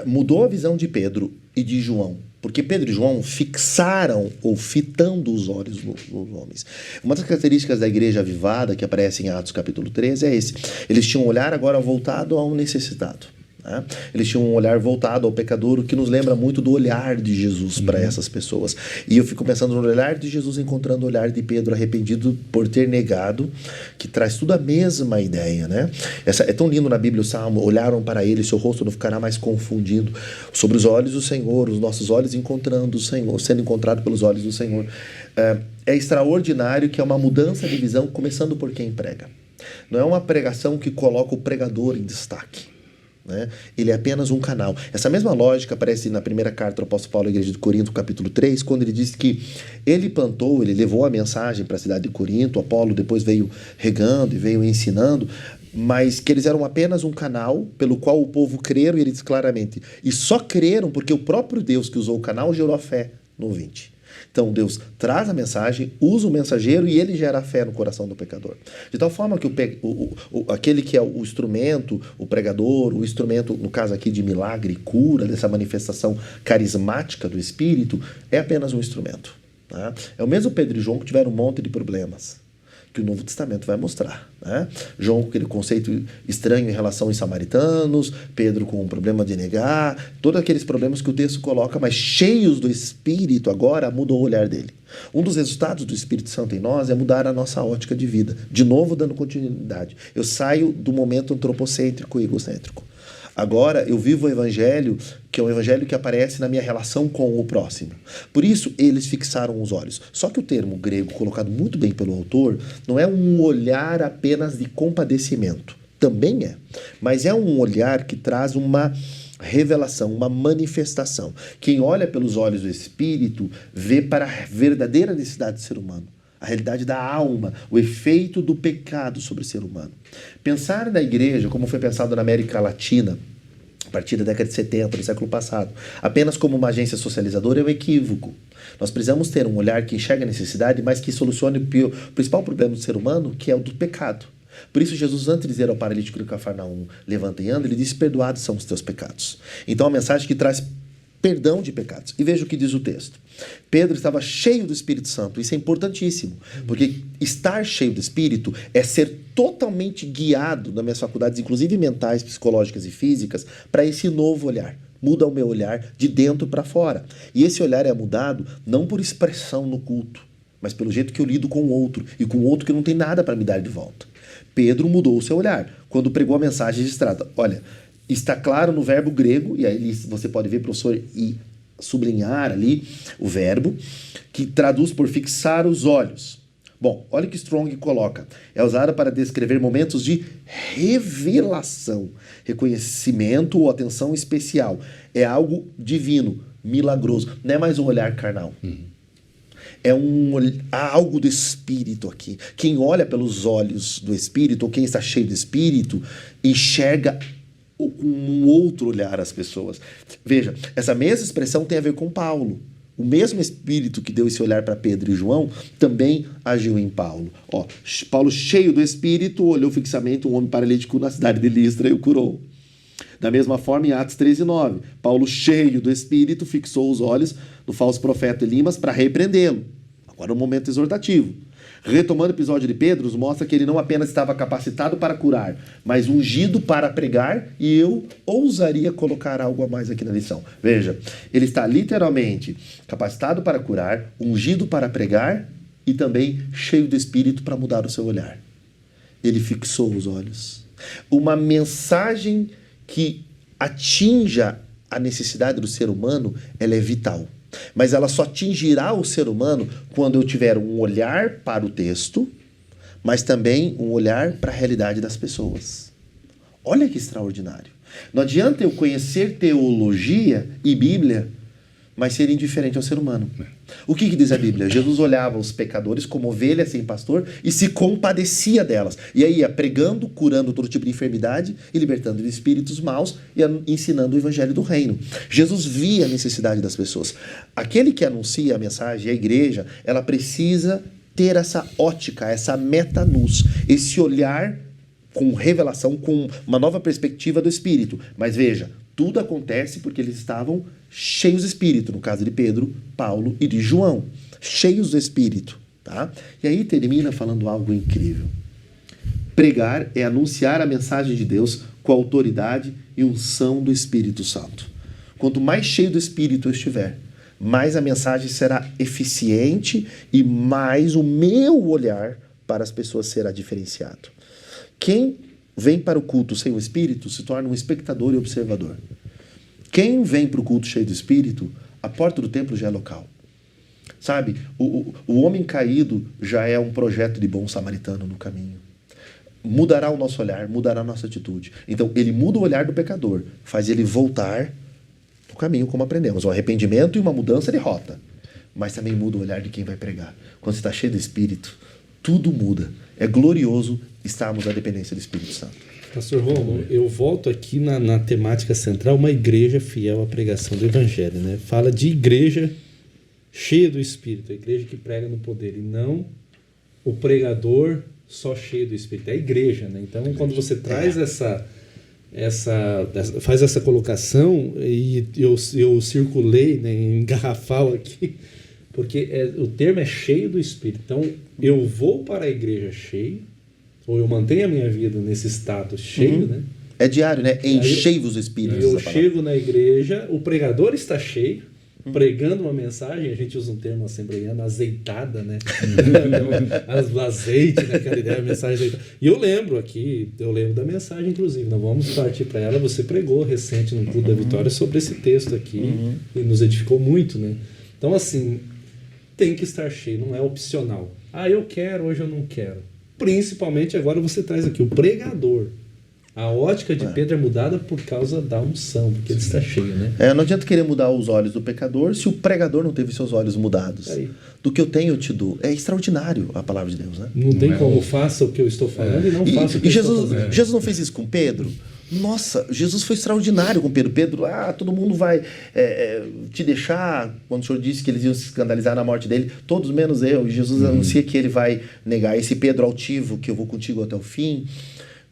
mudou a visão de Pedro e de João, porque Pedro e João fixaram ou fitando os olhos nos homens. Uma das características da igreja avivada, que aparece em Atos capítulo 13, é esse. Eles tinham um olhar agora voltado ao necessitado. Né? Eles tinham um olhar voltado ao pecador, o que nos lembra muito do olhar de Jesus para essas pessoas. E eu fico pensando no olhar de Jesus encontrando o olhar de Pedro arrependido por ter negado, que traz tudo a mesma ideia. Né? É tão lindo na Bíblia o Salmo, olharam para ele, seu rosto não ficará mais confundido. Sobre os olhos do Senhor, os nossos olhos encontrando o Senhor, sendo encontrado pelos olhos do Senhor. É extraordinário que é uma mudança de visão, começando por quem prega. Não é uma pregação que coloca o pregador em destaque. Né? Ele é apenas um canal. Essa mesma lógica aparece na primeira carta do apóstolo Paulo à igreja de Corinto, capítulo 3, quando ele diz que ele plantou, ele levou a mensagem para a cidade de Corinto, Apolo depois veio regando e veio ensinando, mas que eles eram apenas um canal pelo qual o povo creram, e ele diz claramente, e só creram porque o próprio Deus que usou o canal gerou a fé no ouvinte. Então Deus traz a mensagem, usa o mensageiro e ele gera a fé no coração do pecador. De tal forma que aquele que é o instrumento, o pregador, o instrumento, no caso aqui de milagre, cura, dessa manifestação carismática do Espírito, é apenas um instrumento. Tá? É o mesmo Pedro e João que tiveram um monte de problemas, que o Novo Testamento vai mostrar. Né? João com aquele conceito estranho em relação aos samaritanos, Pedro com o problema de negar, todos aqueles problemas que o texto coloca, mas cheios do Espírito agora mudou o olhar dele. Um dos resultados do Espírito Santo em nós é mudar a nossa ótica de vida. De novo, dando continuidade. Eu saio do momento antropocêntrico e egocêntrico. Agora eu vivo o evangelho, que é um evangelho que aparece na minha relação com o próximo. Por isso, eles fixaram os olhos. Só que o termo grego, colocado muito bem pelo autor, não é um olhar apenas de compadecimento. Também é. Mas é um olhar que traz uma revelação, uma manifestação. Quem olha pelos olhos do Espírito vê para a verdadeira necessidade do ser humano. A realidade da alma, o efeito do pecado sobre o ser humano. Pensar na igreja, como foi pensado na América Latina, a partir da década de 70, do século passado, apenas como uma agência socializadora é um equívoco. Nós precisamos ter um olhar que enxerga a necessidade, mas que solucione o principal problema do ser humano, que é o do pecado. Por isso, Jesus, antes de dizer ao paralítico de Cafarnaum, levanta e anda, ele disse, perdoados são os teus pecados. Então, a mensagem que traz perdão de pecados. E veja o que diz o texto. Pedro estava cheio do Espírito Santo. Isso é importantíssimo, porque estar cheio do Espírito é ser totalmente guiado nas minhas faculdades, inclusive mentais, psicológicas e físicas, para esse novo olhar. Muda o meu olhar de dentro para fora. E esse olhar é mudado não por expressão no culto, mas pelo jeito que eu lido com o outro, e com o outro que não tem nada para me dar de volta. Pedro mudou o seu olhar quando pregou a mensagem registrada. Olha, está claro no verbo grego, e aí você pode ver, professor, e sublinhar ali o verbo, que traduz por fixar os olhos. Bom, olha o que Strong coloca. É usado para descrever momentos de revelação, reconhecimento ou atenção especial. É algo divino, milagroso. Não é mais um olhar carnal. É algo do Espírito aqui. Quem olha pelos olhos do Espírito, ou quem está cheio do Espírito, enxerga ou com um outro olhar as pessoas. Veja, essa mesma expressão tem a ver com Paulo. O mesmo Espírito que deu esse olhar para Pedro e João também agiu em Paulo. Ó, Paulo, cheio do Espírito, olhou fixamente um homem paralítico na cidade de Listra e o curou. Da mesma forma, em Atos 13:9, Paulo, cheio do Espírito, fixou os olhos no falso profeta Elimas para repreendê-lo. Agora um momento exortativo. Retomando o episódio de Pedro, nos mostra que ele não apenas estava capacitado para curar, mas ungido para pregar, e eu ousaria colocar algo a mais aqui na lição. Veja, ele está literalmente capacitado para curar, ungido para pregar e também cheio do Espírito para mudar o seu olhar. Ele fixou os olhos. Uma mensagem que atinja a necessidade do ser humano, ela é vital. Mas ela só atingirá o ser humano quando eu tiver um olhar para o texto, mas também um olhar para a realidade das pessoas. Olha que extraordinário. Não adianta eu conhecer teologia e Bíblia, mas ser indiferente ao ser humano. O que diz a Bíblia? Jesus olhava os pecadores como ovelhas sem pastor e se compadecia delas. E aí ia pregando, curando todo tipo de enfermidade e libertando de espíritos maus e ensinando o evangelho do reino. Jesus via a necessidade das pessoas. Aquele que anuncia a mensagem, a igreja, ela precisa ter essa ótica, essa meta-luz, esse olhar com revelação, com uma nova perspectiva do Espírito. Mas veja, tudo acontece porque eles estavam cheios do Espírito, no caso de Pedro, Paulo e de João, cheios do Espírito, tá? E aí termina falando algo incrível. Pregar é anunciar a mensagem de Deus com autoridade e unção do Espírito Santo. Quanto mais cheio do Espírito eu estiver, mais a mensagem será eficiente e mais o meu olhar para as pessoas será diferenciado. Quem vem para o culto sem o Espírito se torna um espectador e observador. Quem vem para o culto cheio do Espírito, a porta do templo já é local. Sabe, o homem caído já é um projeto de bom samaritano no caminho. Mudará o nosso olhar, mudará a nossa atitude. Então, ele muda o olhar do pecador, faz ele voltar no caminho, como aprendemos. Um arrependimento e uma mudança de rota. Mas também muda o olhar de quem vai pregar. Quando você está cheio do Espírito, tudo muda. É glorioso estarmos na dependência do Espírito Santo. Pastor Romulo, eu volto aqui na temática central, uma igreja fiel à pregação do Evangelho, né? Fala de igreja cheia do Espírito, a igreja que prega no poder, e não o pregador só cheio do Espírito, é a igreja, né? Então, quando você traz faz essa colocação, e eu circulei, né, em garrafal aqui, porque o termo é cheio do Espírito. Então, eu vou para a igreja cheio, ou eu mantenho a minha vida nesse status cheio, né? É diário, né? Enchei-vos do Espírito. Eu chego na igreja, o pregador está cheio, pregando uma mensagem, a gente usa um termo assembleiano, azeitada, né? Azeite, né? Aquela ideia, a mensagem azeitada. E eu lembro da mensagem, inclusive, nós vamos partir para ela. Você pregou recente no Culto da Vitória sobre esse texto aqui, e nos edificou muito, né? Então, assim, tem que estar cheio, não é opcional. Ah, eu quero, hoje eu não quero. Principalmente agora você traz aqui o pregador. A ótica de Pedro é mudada por causa da unção, porque ele está cheio, né? Não adianta querer mudar os olhos do pecador se o pregador não teve seus olhos mudados. Do que eu tenho, eu te dou. É extraordinário a palavra de Deus, né? Não tem como faça o que eu estou falando e não faça o que eu estou fazendo. Jesus não fez isso com Pedro? Nossa, Jesus foi extraordinário com Pedro. Pedro, todo mundo vai te deixar, quando o Senhor disse que eles iam se escandalizar na morte dele, todos menos eu. E Jesus anuncia que ele vai negar. Esse Pedro altivo, que eu vou contigo até o fim.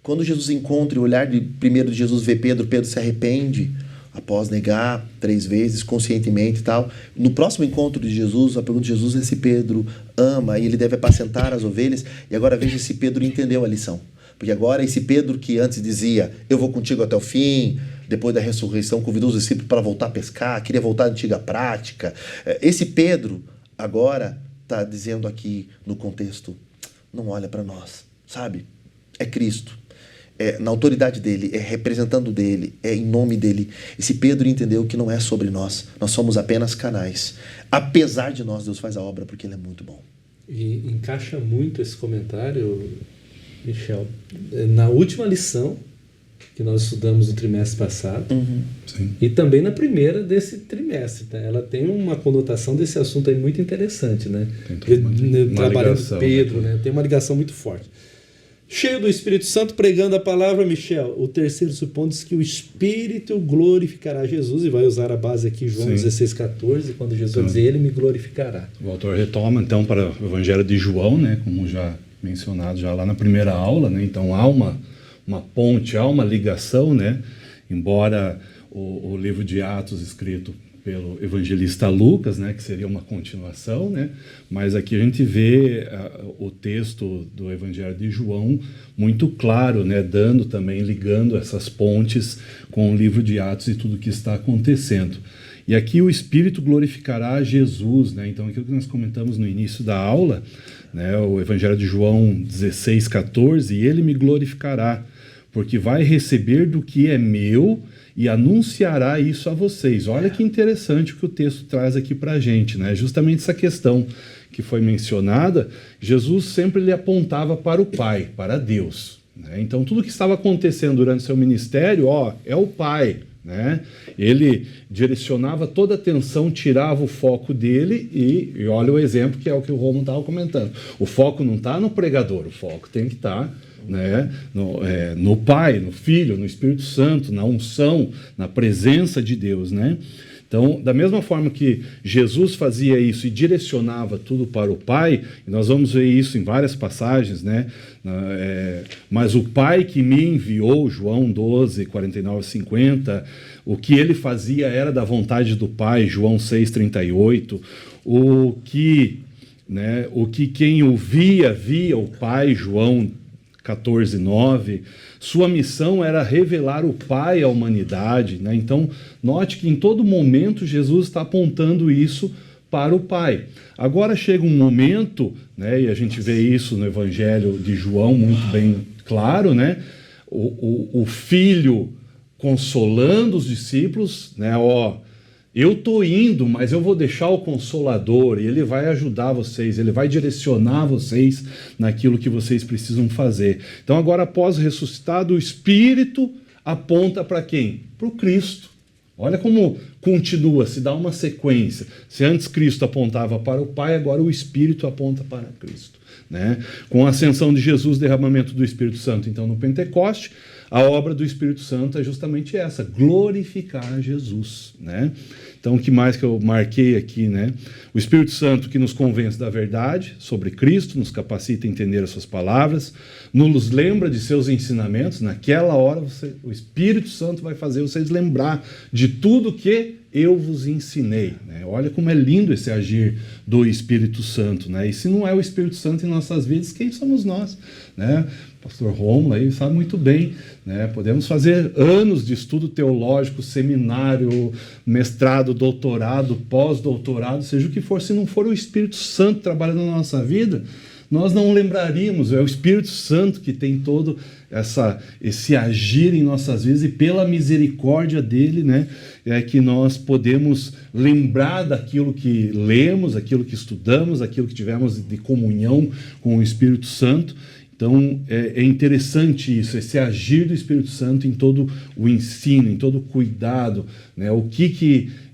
Quando Jesus encontra o olhar primeiro de Jesus vê Pedro, Pedro se arrepende, após negar 3 vezes, conscientemente e tal. No próximo encontro de Jesus, a pergunta de Jesus é se Pedro ama e ele deve apacentar as ovelhas. E agora veja se Pedro entendeu a lição. Porque agora esse Pedro que antes dizia, eu vou contigo até o fim, depois da ressurreição convidou os discípulos para voltar a pescar, queria voltar à antiga prática. Esse Pedro agora está dizendo aqui no contexto, não olha para nós, sabe? É Cristo. Na autoridade dele, é representando dele, é em nome dele. Esse Pedro entendeu que não é sobre nós, nós somos apenas canais. Apesar de nós, Deus faz a obra porque ele é muito bom. E encaixa muito esse comentário, Michel, na última lição que nós estudamos no trimestre passado, e também na primeira desse trimestre. Tá? Ela tem uma conotação desse assunto aí muito interessante, né? Trabalhando Pedro, né? Tem uma ligação muito forte. cheio do Espírito Santo, pregando a palavra. Michel, o terceiro supondo diz que o Espírito glorificará Jesus, e vai usar a base aqui, João 16,14, quando Jesus diz, ele me glorificará. O autor retoma, então, para o Evangelho de João, né, como já mencionado já lá na primeira aula, né, então há uma ponte, há uma ligação, né, embora o livro de Atos escrito pelo evangelista Lucas, né, que seria uma continuação, né, mas aqui a gente vê o texto do Evangelho de João muito claro, né, dando também, ligando essas pontes com o livro de Atos e tudo o que está acontecendo. E aqui o Espírito glorificará Jesus, né, então aquilo que nós comentamos no início da aula, né, o Evangelho de João 16,14, e ele me glorificará, porque vai receber do que é meu e anunciará isso a vocês. Olha que interessante o que o texto traz aqui para a gente, né? Justamente essa questão que foi mencionada, Jesus sempre lhe apontava para o Pai, para Deus, né? Então tudo que estava acontecendo durante seu ministério, é o Pai, né? Ele direcionava toda a atenção, tirava o foco dele e olha o exemplo que é o que o Romulo estava comentando. O foco não está no pregador, o foco tem que estar né, no Pai, no Filho, no Espírito Santo, na unção, na presença de Deus, né? Então, da mesma forma que Jesus fazia isso e direcionava tudo para o Pai, e nós vamos ver isso em várias passagens, né? Mas o Pai que me enviou, João 12, 49, 50, o que ele fazia era da vontade do Pai, João 6, 38, o que quem o via o Pai, João 14, 9, sua missão era revelar o Pai à humanidade, né? Então, note que em todo momento Jesus está apontando isso para o Pai. Agora chega um momento, né, e a gente vê isso no Evangelho de João muito bem claro, né? O Filho consolando os discípulos, né? Eu estou indo, mas eu vou deixar o Consolador e ele vai ajudar vocês, ele vai direcionar vocês naquilo que vocês precisam fazer. Então agora, após ressuscitado, o Espírito aponta para quem? Para o Cristo. Olha como continua, se dá uma sequência. Se antes Cristo apontava para o Pai, agora o Espírito aponta para Cristo, né? Com a ascensão de Jesus, derramamento do Espírito Santo, então no Pentecoste, a obra do Espírito Santo é justamente essa, glorificar Jesus, né? Então, o que mais que eu marquei aqui, né? O Espírito Santo que nos convence da verdade sobre Cristo, nos capacita a entender as suas palavras, nos lembra de seus ensinamentos. Naquela hora, o Espírito Santo vai fazer vocês lembrar de tudo que eu vos ensinei, né? Olha como é lindo esse agir do Espírito Santo, né? E se não é o Espírito Santo em nossas vidas, quem somos nós, né? Pastor Romulo aí sabe muito bem, né? Podemos fazer anos de estudo teológico, seminário, mestrado, doutorado, pós-doutorado, seja o que for, se não for o Espírito Santo trabalhando na nossa vida, nós não lembraríamos. É o Espírito Santo que tem todo esse agir em nossas vidas, e pela misericórdia dele, né, é que nós podemos lembrar daquilo que lemos, aquilo que estudamos, aquilo que tivemos de comunhão com o Espírito Santo. Então, é interessante isso, esse agir do Espírito Santo em todo o ensino, em todo o cuidado, né?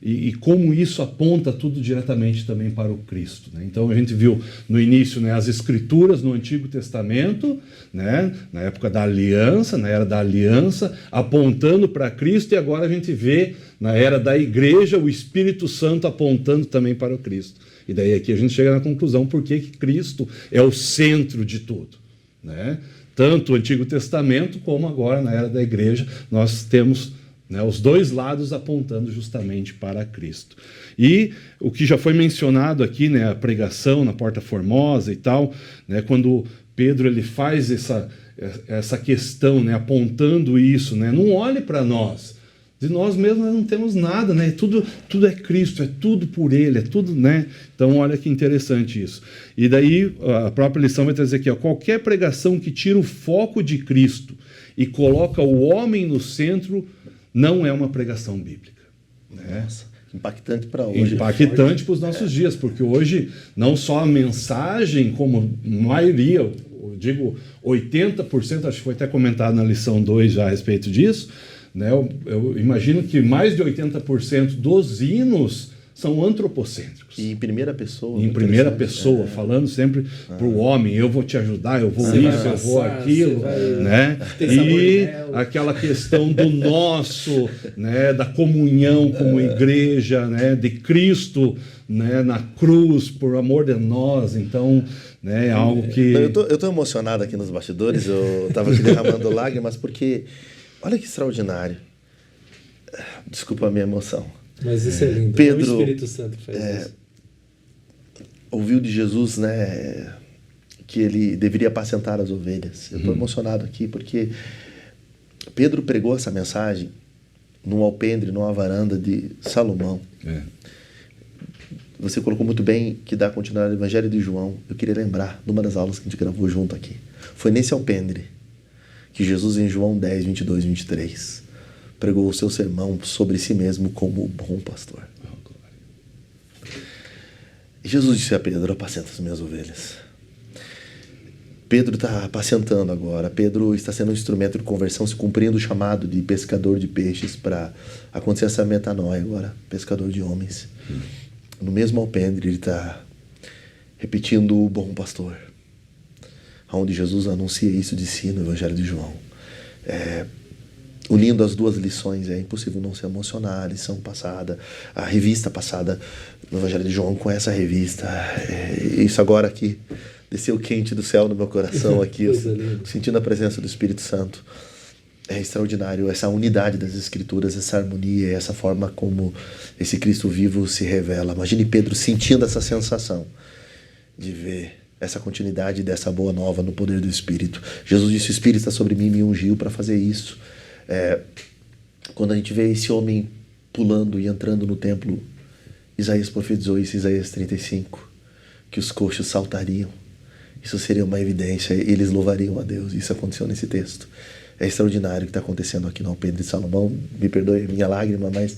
E como isso aponta tudo diretamente também para o Cristo, né? Então, a gente viu no início, né, as Escrituras no Antigo Testamento, né, na época da aliança, na era da aliança, apontando para Cristo, e agora a gente vê, na era da igreja, o Espírito Santo apontando também para o Cristo. E daí aqui a gente chega na conclusão por que Cristo é o centro de tudo, né? Tanto o Antigo Testamento como agora na era da igreja nós temos, né, os dois lados apontando justamente para Cristo. E o que já foi mencionado aqui, né, a pregação na Porta Formosa e tal, né, quando Pedro ele faz essa questão, né, apontando isso, né, não olhe para nós. De nós mesmos nós não temos nada, né? Tudo é Cristo, é tudo por Ele, é tudo, né? Então, olha que interessante isso. E daí, a própria lição vai trazer aqui, qualquer pregação que tira o foco de Cristo e coloca o homem no centro, não é uma pregação bíblica, né? Nossa, impactante para hoje. Impactante para os nossos dias, porque hoje, não só a mensagem, como a maioria, eu digo 80%, acho que foi até comentado na lição 2 já a respeito disso, né? Eu imagino que mais de 80% dos hinos são antropocêntricos. E em primeira pessoa. Em primeira pessoa, falando sempre para o homem, eu vou te ajudar, eu vou isso, eu vou aquilo, né? E aquela questão do nosso, né, da comunhão como igreja, né, de Cristo, né, na cruz, por amor de nós. Então, né, é algo que... Eu tô emocionado aqui nos bastidores, eu estava aqui derramando lágrimas, porque olha que extraordinário. Desculpa a minha emoção. Mas isso é lindo. Pedro, é o Espírito Santo que faz isso. Ouviu de Jesus, né, que ele deveria apacentar as ovelhas. Eu estou emocionado aqui porque Pedro pregou essa mensagem num alpendre, numa varanda de Salomão. Você colocou muito bem que dá continuidade ao Evangelho de João. Eu queria lembrar de uma das aulas que a gente gravou junto aqui. Foi nesse alpendre que Jesus, em João 10, 22 e 23, pregou o seu sermão sobre si mesmo como o bom pastor. E Jesus disse a Pedro: apacenta as minhas ovelhas. Pedro está apacentando agora. Pedro está sendo um instrumento de conversão, se cumprindo o chamado de pescador de peixes para acontecer essa metanoia agora, pescador de homens. No mesmo alpendre ele está repetindo o bom pastor, onde Jesus anuncia isso de si no Evangelho de João. Unindo as duas lições, é impossível não se emocionar. A lição passada, a revista passada no Evangelho de João com essa revista. Isso agora aqui desceu quente do céu no meu coração aqui, sentindo a presença do Espírito Santo. É extraordinário essa unidade das Escrituras, essa harmonia, essa forma como esse Cristo vivo se revela. Imagine Pedro sentindo essa sensação de ver essa continuidade dessa boa nova no poder do Espírito. Jesus disse: o Espírito está sobre mim e me ungiu para fazer isso. Quando a gente vê esse homem pulando e entrando no templo, Isaías profetizou isso, Isaías 35, que os coxos saltariam. Isso seria uma evidência, eles louvariam a Deus. Isso aconteceu nesse texto. É extraordinário o que está acontecendo aqui no alpendre de Salomão. Me perdoe a minha lágrima, mas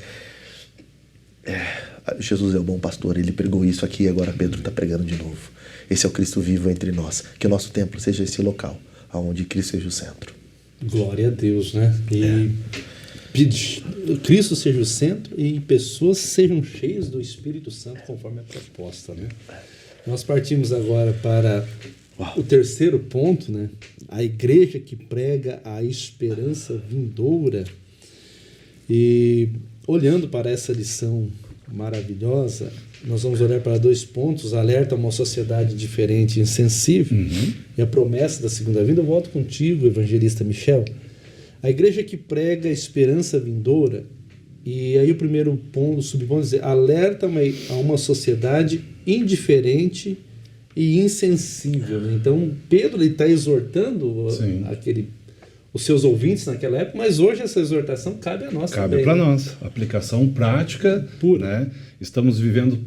Jesus é o bom pastor. Ele pregou isso aqui e agora Pedro está pregando de novo. Esse é o Cristo vivo entre nós. Que o nosso templo seja esse local onde Cristo seja o centro. Glória a Deus, né? E Cristo seja o centro e pessoas sejam cheias do Espírito Santo conforme a proposta, né? Nós partimos agora para o terceiro ponto, né? A igreja que prega a esperança vindoura. E olhando para essa lição maravilhosa, nós vamos olhar para 2 pontos: alerta a uma sociedade diferente e insensível, e a promessa da segunda vinda. Eu volto contigo, evangelista Michel. A igreja que prega a esperança vindoura, e aí o primeiro ponto, subponto, dizer, alerta a uma sociedade indiferente e insensível. Então, Pedro está exortando os seus ouvintes naquela época, mas hoje essa exortação cabe a nós também. Cabe para nós. Aplicação prática, né? Estamos vivendo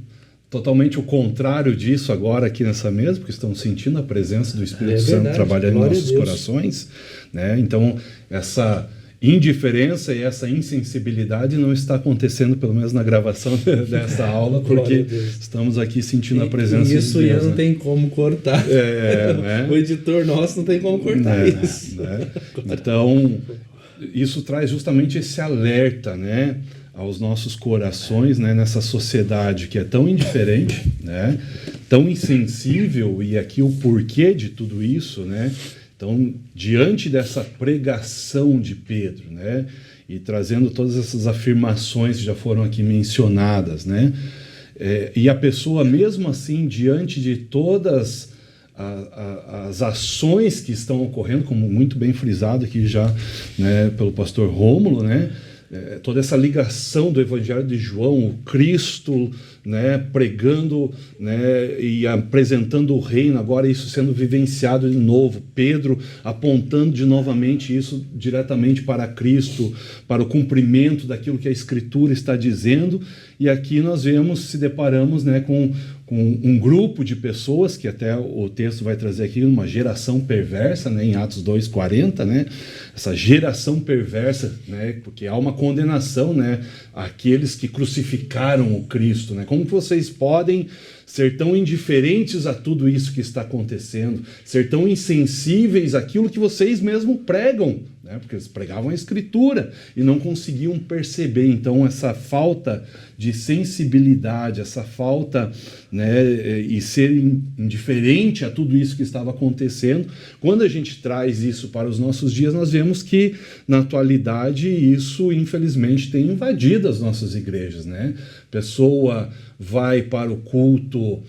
totalmente o contrário disso agora aqui nessa mesa, porque estamos sentindo a presença do Espírito Santo trabalhando em nossos corações, né? Então, essa indiferença e essa insensibilidade não está acontecendo, pelo menos na gravação dessa aula, porque estamos aqui sentindo a presença de Deus. Isso já não tem como cortar. Né? O editor nosso não tem como cortar isso. Né? Então, isso traz justamente esse alerta, né, aos nossos corações, né, nessa sociedade que é tão indiferente, né, tão insensível, e aqui o porquê de tudo isso, né? Então, diante dessa pregação de Pedro, né, e trazendo todas essas afirmações que já foram aqui mencionadas, né, e a pessoa, mesmo assim, diante de todas as ações que estão ocorrendo, como muito bem frisado aqui já, né, pelo pastor Rômulo, né, toda essa ligação do Evangelho de João, o Cristo, né, pregando, né, e apresentando o reino, agora isso sendo vivenciado de novo, Pedro apontando de novamente isso diretamente para Cristo, para o cumprimento daquilo que a Escritura está dizendo, e aqui nós se deparamos, né, com um grupo de pessoas, que até o texto vai trazer aqui, uma geração perversa, né, em Atos 2:40, né, essa geração perversa, né, porque há uma condenação, né, àqueles que crucificaram o Cristo, né, como vocês podem ser tão indiferentes a tudo isso que está acontecendo, ser tão insensíveis àquilo que vocês mesmos pregam, né? Porque eles pregavam a Escritura e não conseguiam perceber. Então, essa falta de sensibilidade, essa falta, né, e ser indiferente a tudo isso que estava acontecendo, quando a gente traz isso para os nossos dias, nós vemos que, na atualidade, isso, infelizmente, tem invadido as nossas igrejas, né? Pessoa vai para o culto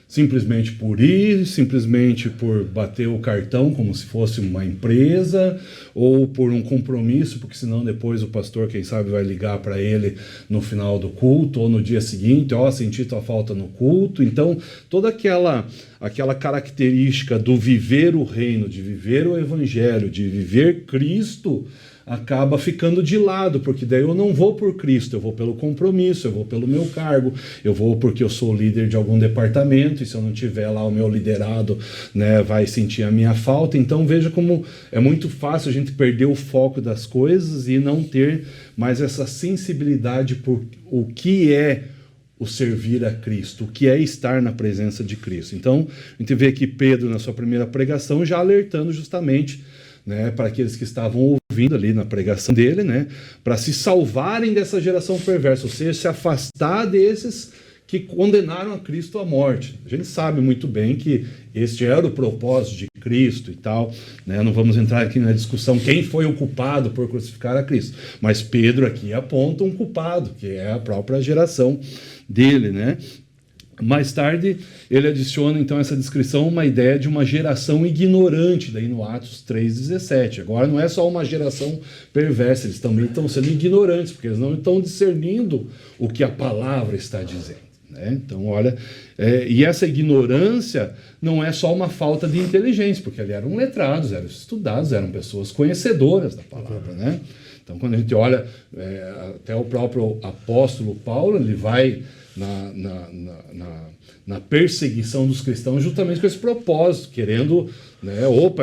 simplesmente por ir, simplesmente por bater o cartão como se fosse uma empresa, ou por um compromisso, porque senão depois o pastor, quem sabe, vai ligar para ele no final do culto, ou no dia seguinte, senti tua falta no culto. Então, toda aquela característica do viver o reino, de viver o evangelho, de viver Cristo, acaba ficando de lado, porque daí eu não vou por Cristo, eu vou pelo compromisso, eu vou pelo meu cargo, eu vou porque eu sou líder de algum departamento, e se eu não tiver lá o meu liderado, né, vai sentir a minha falta. Então veja como é muito fácil a gente perder o foco das coisas e não ter mais essa sensibilidade por o que é o servir a Cristo, o que é estar na presença de Cristo. Então a gente vê aqui Pedro na sua primeira pregação já alertando justamente, né, para aqueles que estavam ouvindo ali na pregação dele, né, para se salvarem dessa geração perversa, ou seja, se afastar desses que condenaram a Cristo à morte. A gente sabe muito bem que este era o propósito de Cristo e tal, né? Não vamos entrar aqui na discussão quem foi o culpado por crucificar a Cristo, mas Pedro aqui aponta um culpado, que é a própria geração dele, né? Mais tarde, ele adiciona, então, essa descrição, uma ideia de uma geração ignorante, daí no Atos 3,17. Agora, não é só uma geração perversa, eles também estão sendo ignorantes, porque eles não estão discernindo o que a palavra está dizendo, né? Então, olha, e essa ignorância não é só uma falta de inteligência, porque ali eram letrados, eram estudados, eram pessoas conhecedoras da palavra, né? Então, quando a gente olha, até o próprio apóstolo Paulo, ele vai na perseguição dos cristãos justamente com esse propósito, querendo, né,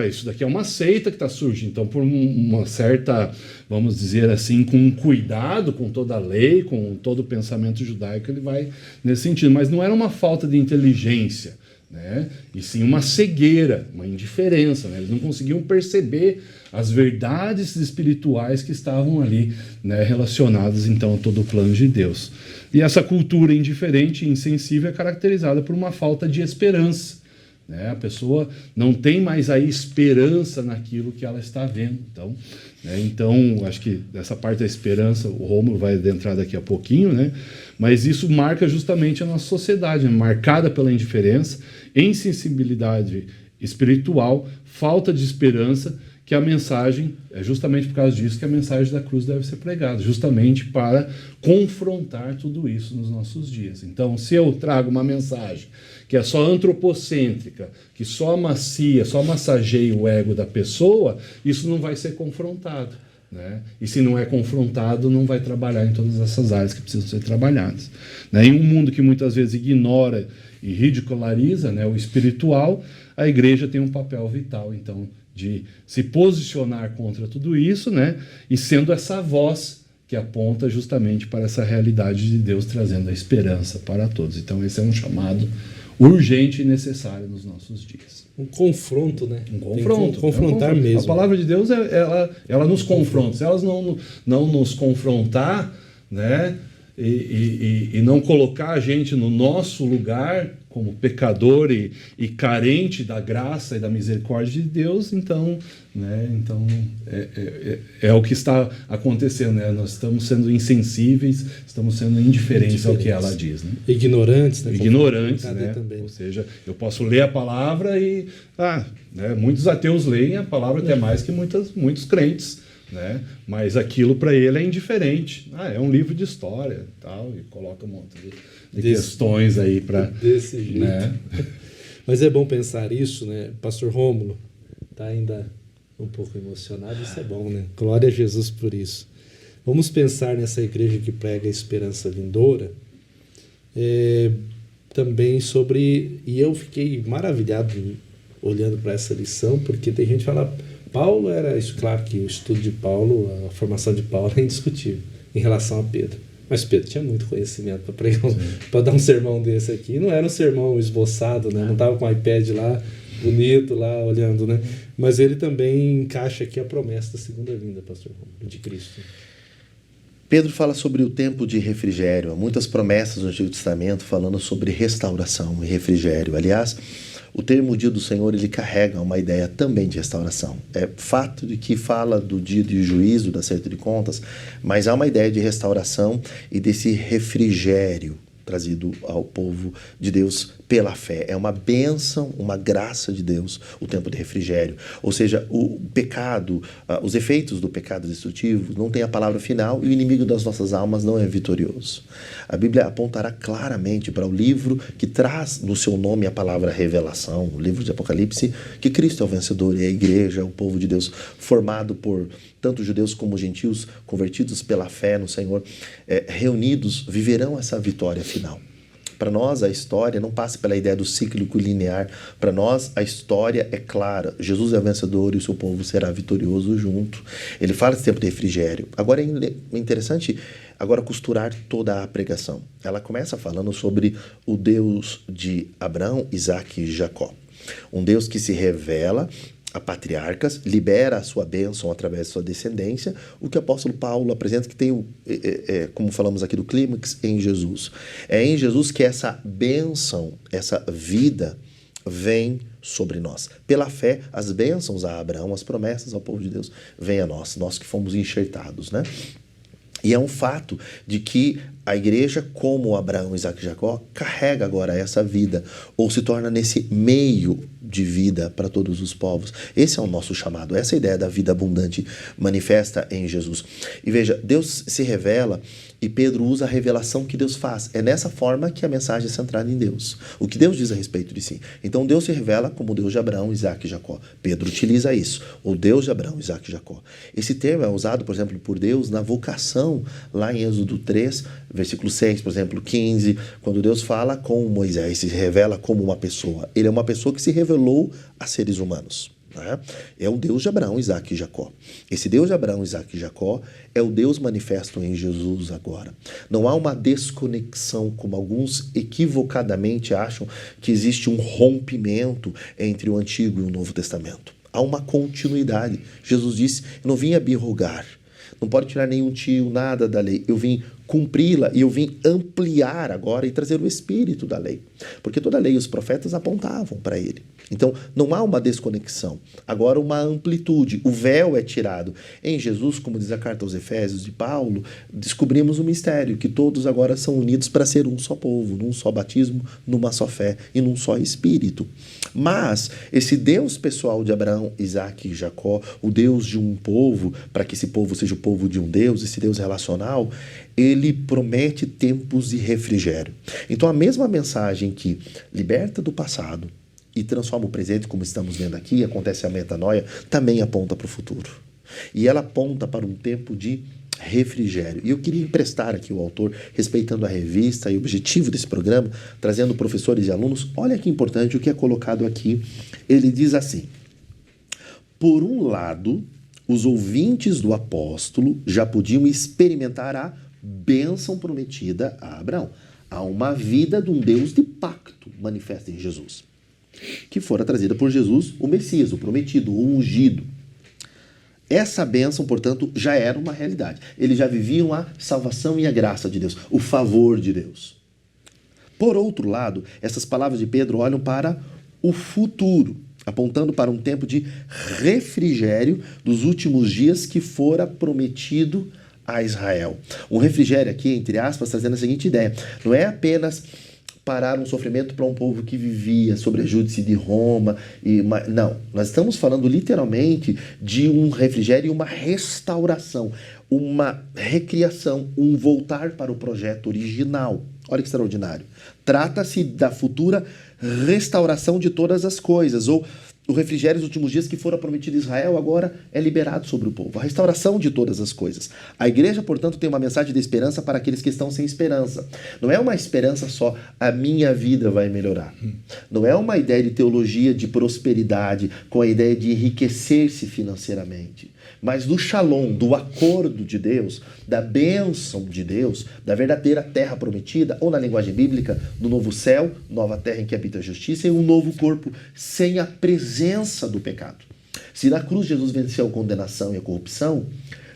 isso daqui é uma seita que está surgindo, então por uma certa, vamos dizer assim, com um cuidado com toda a lei, com todo o pensamento judaico, ele vai nesse sentido, mas não era uma falta de inteligência, né, e sim uma cegueira, uma indiferença, né, eles não conseguiam perceber as verdades espirituais que estavam ali, né, relacionadas então a todo o plano de Deus. E essa cultura indiferente e insensível é caracterizada por uma falta de esperança, né? A pessoa não tem mais a esperança naquilo que ela está vendo. Então, acho que essa parte da esperança, o Rômulo vai adentrar daqui a pouquinho, né? Mas isso marca justamente a nossa sociedade, né? Marcada pela indiferença, insensibilidade espiritual, falta de esperança, que a mensagem, é justamente por causa disso que a mensagem da cruz deve ser pregada, justamente para confrontar tudo isso nos nossos dias. Então, se eu trago uma mensagem que é só antropocêntrica, que só amacia, só massageia o ego da pessoa, isso não vai ser confrontado, né? E se não é confrontado, não vai trabalhar em todas essas áreas que precisam ser trabalhadas, né? Em um mundo que muitas vezes ignora e ridiculariza, né, o espiritual, a igreja tem um papel vital, então, de se posicionar contra tudo isso, né? E sendo essa voz que aponta justamente para essa realidade de Deus trazendo a esperança para todos. Então esse é um chamado urgente e necessário nos nossos dias. Um confronto, né? Um confronto. Confrontar mesmo. A palavra de Deus, ela nos confronta. Se elas não nos confrontar, né? E não colocar a gente no nosso lugar como pecador e carente da graça e da misericórdia de Deus, então, né, é o que está acontecendo, né? Nós estamos sendo insensíveis, estamos sendo indiferentes ao que ela diz, né? Ignorantes, né? Ignorantes, né? Ou seja, eu posso ler a palavra e né, muitos ateus leem a palavra até mais que muitos crentes, né? Mas aquilo para ele é indiferente. É um livro de história, tal, e coloca um monte de questões aí para desse jeito, né? Mas é bom pensar isso, né? Pastor Rômulo está ainda um pouco emocionado, isso é bom, né? Glória a Jesus por isso. Vamos pensar nessa igreja que prega a esperança vindoura, também sobre, e eu fiquei maravilhado olhando para essa lição, porque tem gente que fala, Paulo era isso, claro que o estudo de Paulo, a formação de Paulo é indiscutível em relação a Pedro. Mas Pedro tinha muito conhecimento para pregar, para dar um sermão desse aqui. Não era um sermão esboçado, né? Não estava com o iPad lá, bonito lá, olhando, né? Mas ele também encaixa aqui a promessa da segunda vinda, pastor Romulo, de Cristo. Pedro fala sobre o tempo de refrigério. Há muitas promessas no Antigo Testamento falando sobre restauração e refrigério. Aliás, o termo dia do Senhor, ele carrega uma ideia também de restauração. É fato de que fala do dia de juízo, da acerto de contas, mas há uma ideia de restauração e desse refrigério trazido ao povo de Deus pela fé. É uma bênção, uma graça de Deus, o tempo de refrigério. Ou seja, o pecado, os efeitos do pecado destrutivo não tem a palavra final e o inimigo das nossas almas não é vitorioso. A Bíblia apontará claramente para o livro que traz no seu nome a palavra revelação, o livro de Apocalipse, que Cristo é o vencedor e a igreja, o povo de Deus, formado por tanto judeus como gentios, convertidos pela fé no Senhor, reunidos, viverão essa vitória final. Para nós, a história não passa pela ideia do cíclico linear. Para nós, a história é clara. Jesus é vencedor e o seu povo será vitorioso junto. Ele fala desse tempo de refrigério. Agora, é interessante agora costurar toda a pregação. Ela começa falando sobre o Deus de Abraão, Isaque e Jacó. Um Deus que se revela a patriarcas, libera a sua bênção através de sua descendência, o que o apóstolo Paulo apresenta que tem, como falamos aqui do clímax, em Jesus. É em Jesus que essa bênção, essa vida vem sobre nós. Pela fé, as bênçãos a Abraão, as promessas ao povo de Deus, vêm a nós, nós que fomos enxertados, né? E é um fato de que a igreja, como Abraão, Isaque e Jacó, carrega agora essa vida, ou se torna nesse meio de vida para todos os povos. Esse é o nosso chamado, essa é a ideia da vida abundante manifesta em Jesus. E veja, Deus se revela e Pedro usa a revelação que Deus faz. É nessa forma que a mensagem é centrada em Deus. O que Deus diz a respeito de si. Então Deus se revela como o Deus de Abraão, Isaque e Jacó. Pedro utiliza isso, o Deus de Abraão, Isaque e Jacó. Esse termo é usado, por exemplo, por Deus na vocação, lá em Êxodo 3, versículo 6, por exemplo, 15, quando Deus fala com Moisés, se revela como uma pessoa. Ele é uma pessoa que se revelou a seres humanos. É o Deus de Abraão, Isaque e Jacó. Esse Deus de Abraão, Isaque e Jacó é o Deus manifesto em Jesus agora. Não há uma desconexão, como alguns equivocadamente acham que existe um rompimento entre o Antigo e o Novo Testamento. Há uma continuidade. Jesus disse, eu não vim abrogar, não pode tirar nenhum tio, nada da lei. Eu vim cumpri-la e eu vim ampliar agora e trazer o espírito da lei. Porque toda a lei e os profetas apontavam para ele. Então, não há uma desconexão. Agora, uma amplitude. O véu é tirado. Em Jesus, como diz a carta aos Efésios de Paulo, descobrimos o mistério, que todos agora são unidos para ser um só povo, num só batismo, numa só fé e num só espírito. Mas, esse Deus pessoal de Abraão, Isaque e Jacó, o Deus de um povo, para que esse povo seja o povo de um Deus, esse Deus relacional, ele promete tempos de refrigério. Então, a mesma mensagem que liberta do passado e transforma o presente, como estamos vendo aqui, acontece a metanoia, também aponta para o futuro. E ela aponta para um tempo de refrigério. E eu queria emprestar aqui o autor, respeitando a revista e o objetivo desse programa, trazendo professores e alunos. Olha que importante o que é colocado aqui. Ele diz assim: por um lado, os ouvintes do apóstolo já podiam experimentar a bênção prometida a Abraão. Há uma vida de um Deus de pacto manifesta em Jesus, que fora trazida por Jesus, o Messias, o prometido, o ungido. Essa bênção, portanto, já era uma realidade. Eles já viviam a salvação e a graça de Deus, o favor de Deus. Por outro lado, essas palavras de Pedro olham para o futuro, apontando para um tempo de refrigério dos últimos dias que fora prometido a Israel. Um refrigério aqui, entre aspas, trazendo a seguinte ideia: não é apenas parar um sofrimento para um povo que vivia sob a júdice de Roma. Não, nós estamos falando literalmente de um refrigério e uma restauração, uma recriação, um voltar para o projeto original. Olha que extraordinário. Trata-se da futura restauração de todas as coisas, ou O refrigério dos últimos dias que fora prometido a Israel agora é liberado sobre o povo. A restauração de todas as coisas. A igreja, portanto, tem uma mensagem de esperança para aqueles que estão sem esperança. Não é uma esperança só, a minha vida vai melhorar. Não é uma ideia de teologia de prosperidade com a ideia de enriquecer-se financeiramente. Mas do shalom, do acordo de Deus, da bênção de Deus, da verdadeira terra prometida, ou na linguagem bíblica, do novo céu, nova terra em que habita a justiça, e um novo corpo sem a presença do pecado. Se na cruz Jesus venceu a condenação e a corrupção,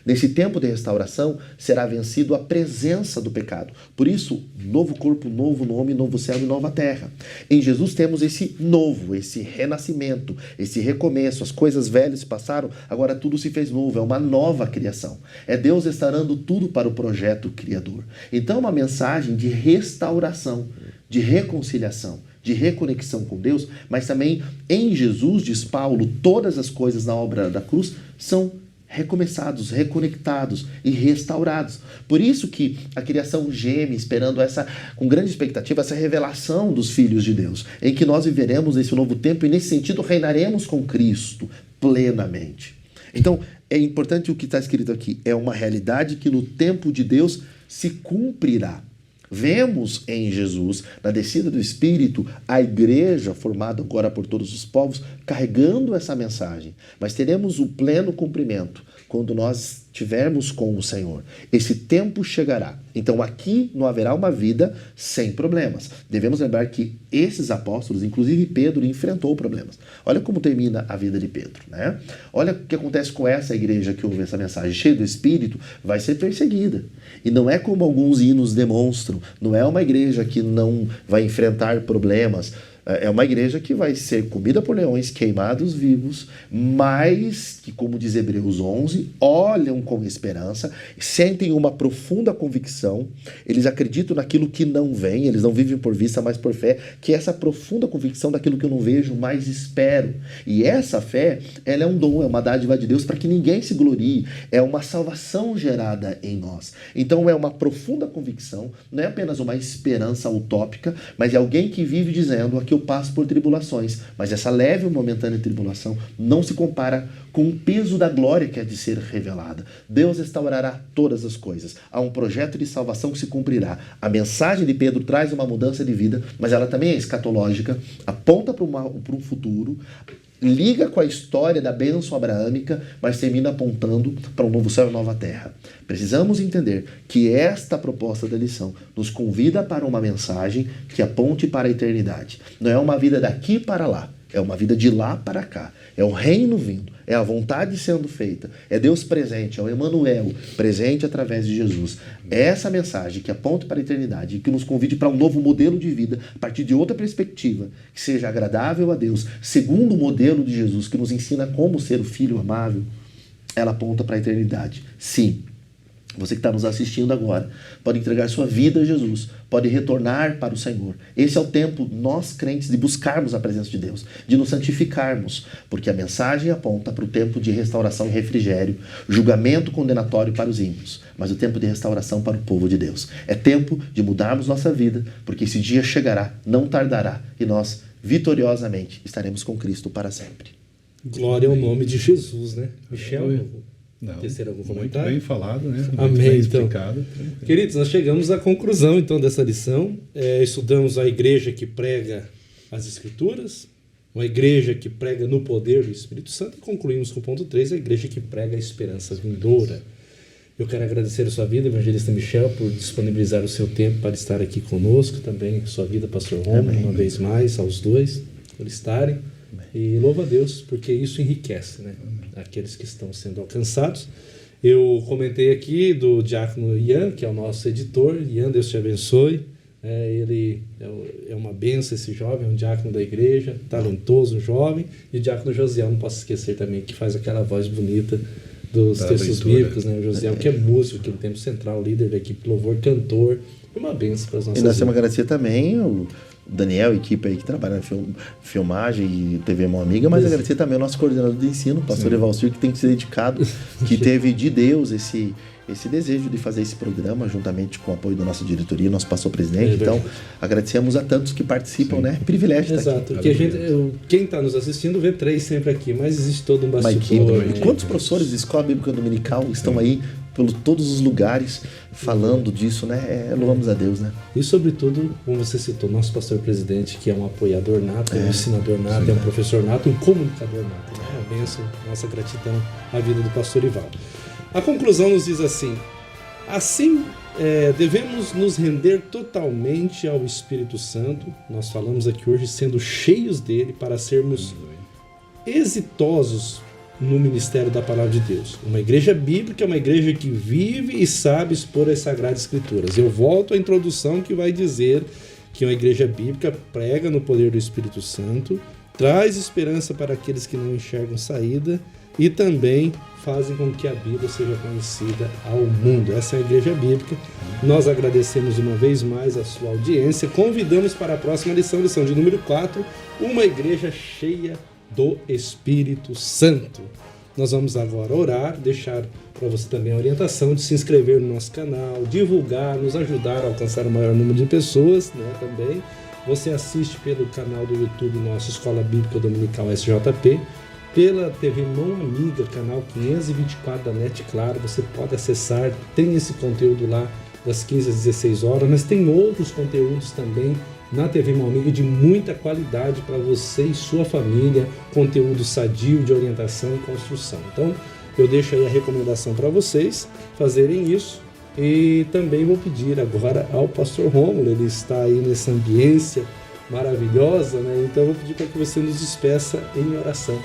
nesse tempo de restauração será vencido a presença do pecado. Por isso, novo corpo, novo nome, novo céu e nova terra. Em Jesus temos esse novo, esse renascimento, esse recomeço. As coisas velhas se passaram, agora tudo se fez novo. É uma nova criação. É Deus restaurando tudo para o projeto criador. Então, uma mensagem de restauração, de reconciliação, de reconexão com Deus, mas também em Jesus, diz Paulo, todas as coisas na obra da cruz são recomeçados, reconectados e restaurados. Por isso que a criação geme, esperando com grande expectativa, essa revelação dos filhos de Deus, em que nós viveremos esse novo tempo e, nesse sentido, reinaremos com Cristo plenamente. Então, é importante o que está escrito aqui. É uma realidade que no tempo de Deus se cumprirá. Vemos em Jesus, na descida do Espírito, a igreja formada agora por todos os povos, carregando essa mensagem. Mas teremos o pleno cumprimento quando nós estivermos com o Senhor. Esse tempo chegará. Então aqui não haverá uma vida sem problemas. Devemos lembrar que esses apóstolos, inclusive Pedro, enfrentou problemas. Olha como termina a vida de Pedro, né? Olha o que acontece com essa igreja que ouve essa mensagem cheia do Espírito, vai ser perseguida. E não é como alguns hinos demonstram, não é uma igreja que não vai enfrentar problemas. É uma igreja que vai ser comida por leões, queimados vivos, mas que, como diz Hebreus 11, olham com esperança, sentem uma profunda convicção, eles acreditam naquilo que não vem, eles não vivem por vista, mas por fé, que é essa profunda convicção daquilo que eu não vejo, mas espero. E essa fé, ela é um dom, é uma dádiva de Deus para que ninguém se glorie, é uma salvação gerada em nós. Então é uma profunda convicção, não é apenas uma esperança utópica, mas é alguém que vive dizendo aqui eu passo por tribulações, mas essa leve e momentânea tribulação não se compara com o peso da glória que há de ser revelada. Deus restaurará todas as coisas. Há um projeto de salvação que se cumprirá. A mensagem de Pedro traz uma mudança de vida, mas ela também é escatológica, aponta para um futuro, liga com a história da bênção abraâmica, mas termina apontando para um novo céu e nova terra. Precisamos entender que esta proposta da lição nos convida para uma mensagem que aponte para a eternidade. Não é uma vida daqui para lá, é uma vida de lá para cá. É o reino vindo, é a vontade sendo feita, é Deus presente, é o Emanuel presente através de Jesus. É essa mensagem que aponta para a eternidade e que nos convide para um novo modelo de vida, a partir de outra perspectiva, que seja agradável a Deus, segundo o modelo de Jesus, que nos ensina como ser o filho amável. Ela aponta para a eternidade. Sim. Você que está nos assistindo agora, pode entregar sua vida a Jesus, pode retornar para o Senhor. Esse é o tempo, nós crentes, de buscarmos a presença de Deus, de nos santificarmos, porque a mensagem aponta para o tempo de restauração e refrigério, julgamento condenatório para os ímpios, mas o tempo de restauração para o povo de Deus. É tempo de mudarmos nossa vida, porque esse dia chegará, não tardará, e nós, vitoriosamente, estaremos com Cristo para sempre. Glória ao nome de Jesus, né? Michel? Não, Terceiro algum muito comentário? bem falado, né? Muito Amém, bem então. explicado. Queridos, nós chegamos à conclusão, então, dessa lição. Estudamos a igreja que prega as Escrituras, uma igreja que prega no poder do Espírito Santo, e concluímos com o ponto 3, a igreja que prega a esperança vindoura. Eu quero agradecer a sua vida, evangelista Michel, por disponibilizar o seu tempo para estar aqui conosco, também sua vida, pastor Romulo, uma vez mais, aos dois, por estarem. E louva a Deus, porque isso enriquece, né? Aqueles que estão sendo alcançados. Eu comentei aqui do diácono Ian, que é o nosso editor. Ian, Deus te abençoe. Ele é uma benção, esse jovem, é um diácono da igreja, talentoso, jovem. E o diácono Josiel, não posso esquecer também, que faz aquela voz bonita dos textos bíblicos, né? O Josiel, que é músico aqui no Tempo Central, líder da equipe Louvor, cantor. É uma benção para as nossas E nós temos que agradecer também Daniel, equipe aí que trabalha na filmagem e TV Mão Amiga, mas agradecer também ao nosso coordenador de ensino, o pastor Evalcir, que tem se dedicado, que teve de Deus esse desejo de fazer esse programa, juntamente com o apoio da nossa diretoria, nosso pastor-presidente. Então, agradecemos a tantos que participam, né? Privilégio estar aqui. Exato, porque quem está nos assistindo vê 3 sempre aqui, mas existe todo um bastidor. E quantos professores de Escola Bíblica Dominical estão aí por todos os lugares falando disso, né? Louvamos a Deus, né? E sobretudo, como você citou, nosso pastor-presidente, que é um apoiador nato, um ensinador nato, é um professor nato, um comunicador nato, né? A bênção, nossa gratidão à vida do pastor Ivaldo. A conclusão nos diz assim: devemos nos render totalmente ao Espírito Santo. Nós falamos aqui hoje sendo cheios dele para sermos exitosos no ministério da Palavra de Deus. Uma igreja bíblica é uma igreja que vive e sabe expor as Sagradas Escrituras. Eu volto à introdução que vai dizer que uma igreja bíblica prega no poder do Espírito Santo, traz esperança para aqueles que não enxergam saída e também fazem com que a Bíblia seja conhecida ao mundo. Essa é a igreja bíblica. Nós agradecemos uma vez mais a sua audiência. Convidamos para a próxima lição de número 4, uma igreja cheia do Espírito Santo. Nós vamos agora orar, deixar para você também a orientação de se inscrever no nosso canal, divulgar, nos ajudar a alcançar o maior número de pessoas, né, também. Você assiste pelo canal do YouTube nosso Escola Bíblica Dominical SJP, pela TV Mão Amiga, canal 524 da NET Claro, você pode acessar, tem esse conteúdo lá das 15 às 16 horas, mas tem outros conteúdos também na TV Mão Amiga de muita qualidade para você e sua família, conteúdo sadio de orientação e construção. Então, eu deixo aí a recomendação para vocês fazerem isso e também vou pedir agora ao pastor Rômulo, ele está aí nessa ambiência maravilhosa, né? Então, eu vou pedir para que você nos despeça em oração.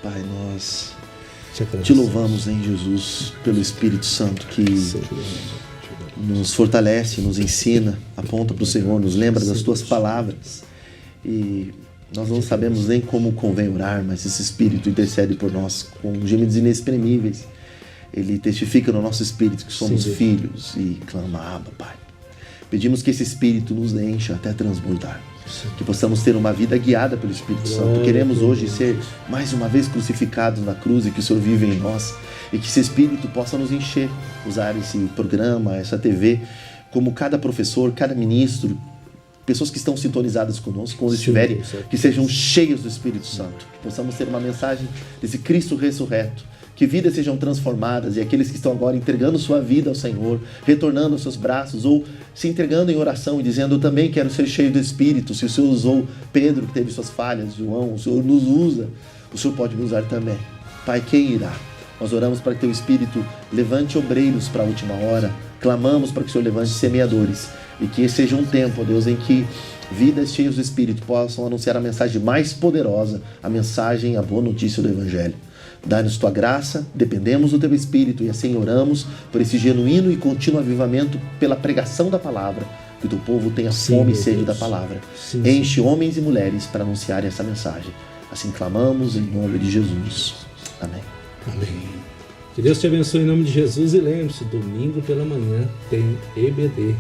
Pai, nós te louvamos em Jesus pelo Espírito Santo que nos fortalece, nos ensina, aponta para o Senhor, nos lembra das tuas palavras. E nós não sabemos nem como convém orar, mas esse Espírito intercede por nós com gemidos inexprimíveis. Ele testifica no nosso espírito que somos filhos e clama, Abba, Pai. Pedimos que esse Espírito nos encha até transbordar. Que possamos ter uma vida guiada pelo Espírito Santo. Queremos hoje ser mais uma vez crucificados na cruz e que o Senhor vive em nós. E que esse Espírito possa nos encher, usar esse programa, essa TV, como cada professor, cada ministro, pessoas que estão sintonizadas conosco, quando estiverem, que sejam cheios do Espírito Santo. Que possamos ter uma mensagem desse Cristo ressurreto. Que vidas sejam transformadas e aqueles que estão agora entregando sua vida ao Senhor, retornando aos seus braços ou se entregando em oração e dizendo, eu também quero ser cheio do Espírito. Se o Senhor usou Pedro, que teve suas falhas, João, o Senhor nos usa, o Senhor pode me usar também. Pai, quem irá? Nós oramos para que teu Espírito levante obreiros para a última hora, clamamos para que o Senhor levante semeadores e que esse seja um tempo, ó Deus, em que vidas cheias do Espírito possam anunciar a mensagem mais poderosa, a mensagem, a boa notícia do Evangelho. Dá-nos tua graça, dependemos do teu Espírito e assim oramos por esse genuíno e contínuo avivamento pela pregação da palavra, que o teu povo tenha fome e sede da palavra. Enche homens e mulheres para anunciar essa mensagem. Assim clamamos em nome de Jesus. Amém. Amém. Que Deus te abençoe em nome de Jesus e lembre-se, domingo pela manhã tem EBD.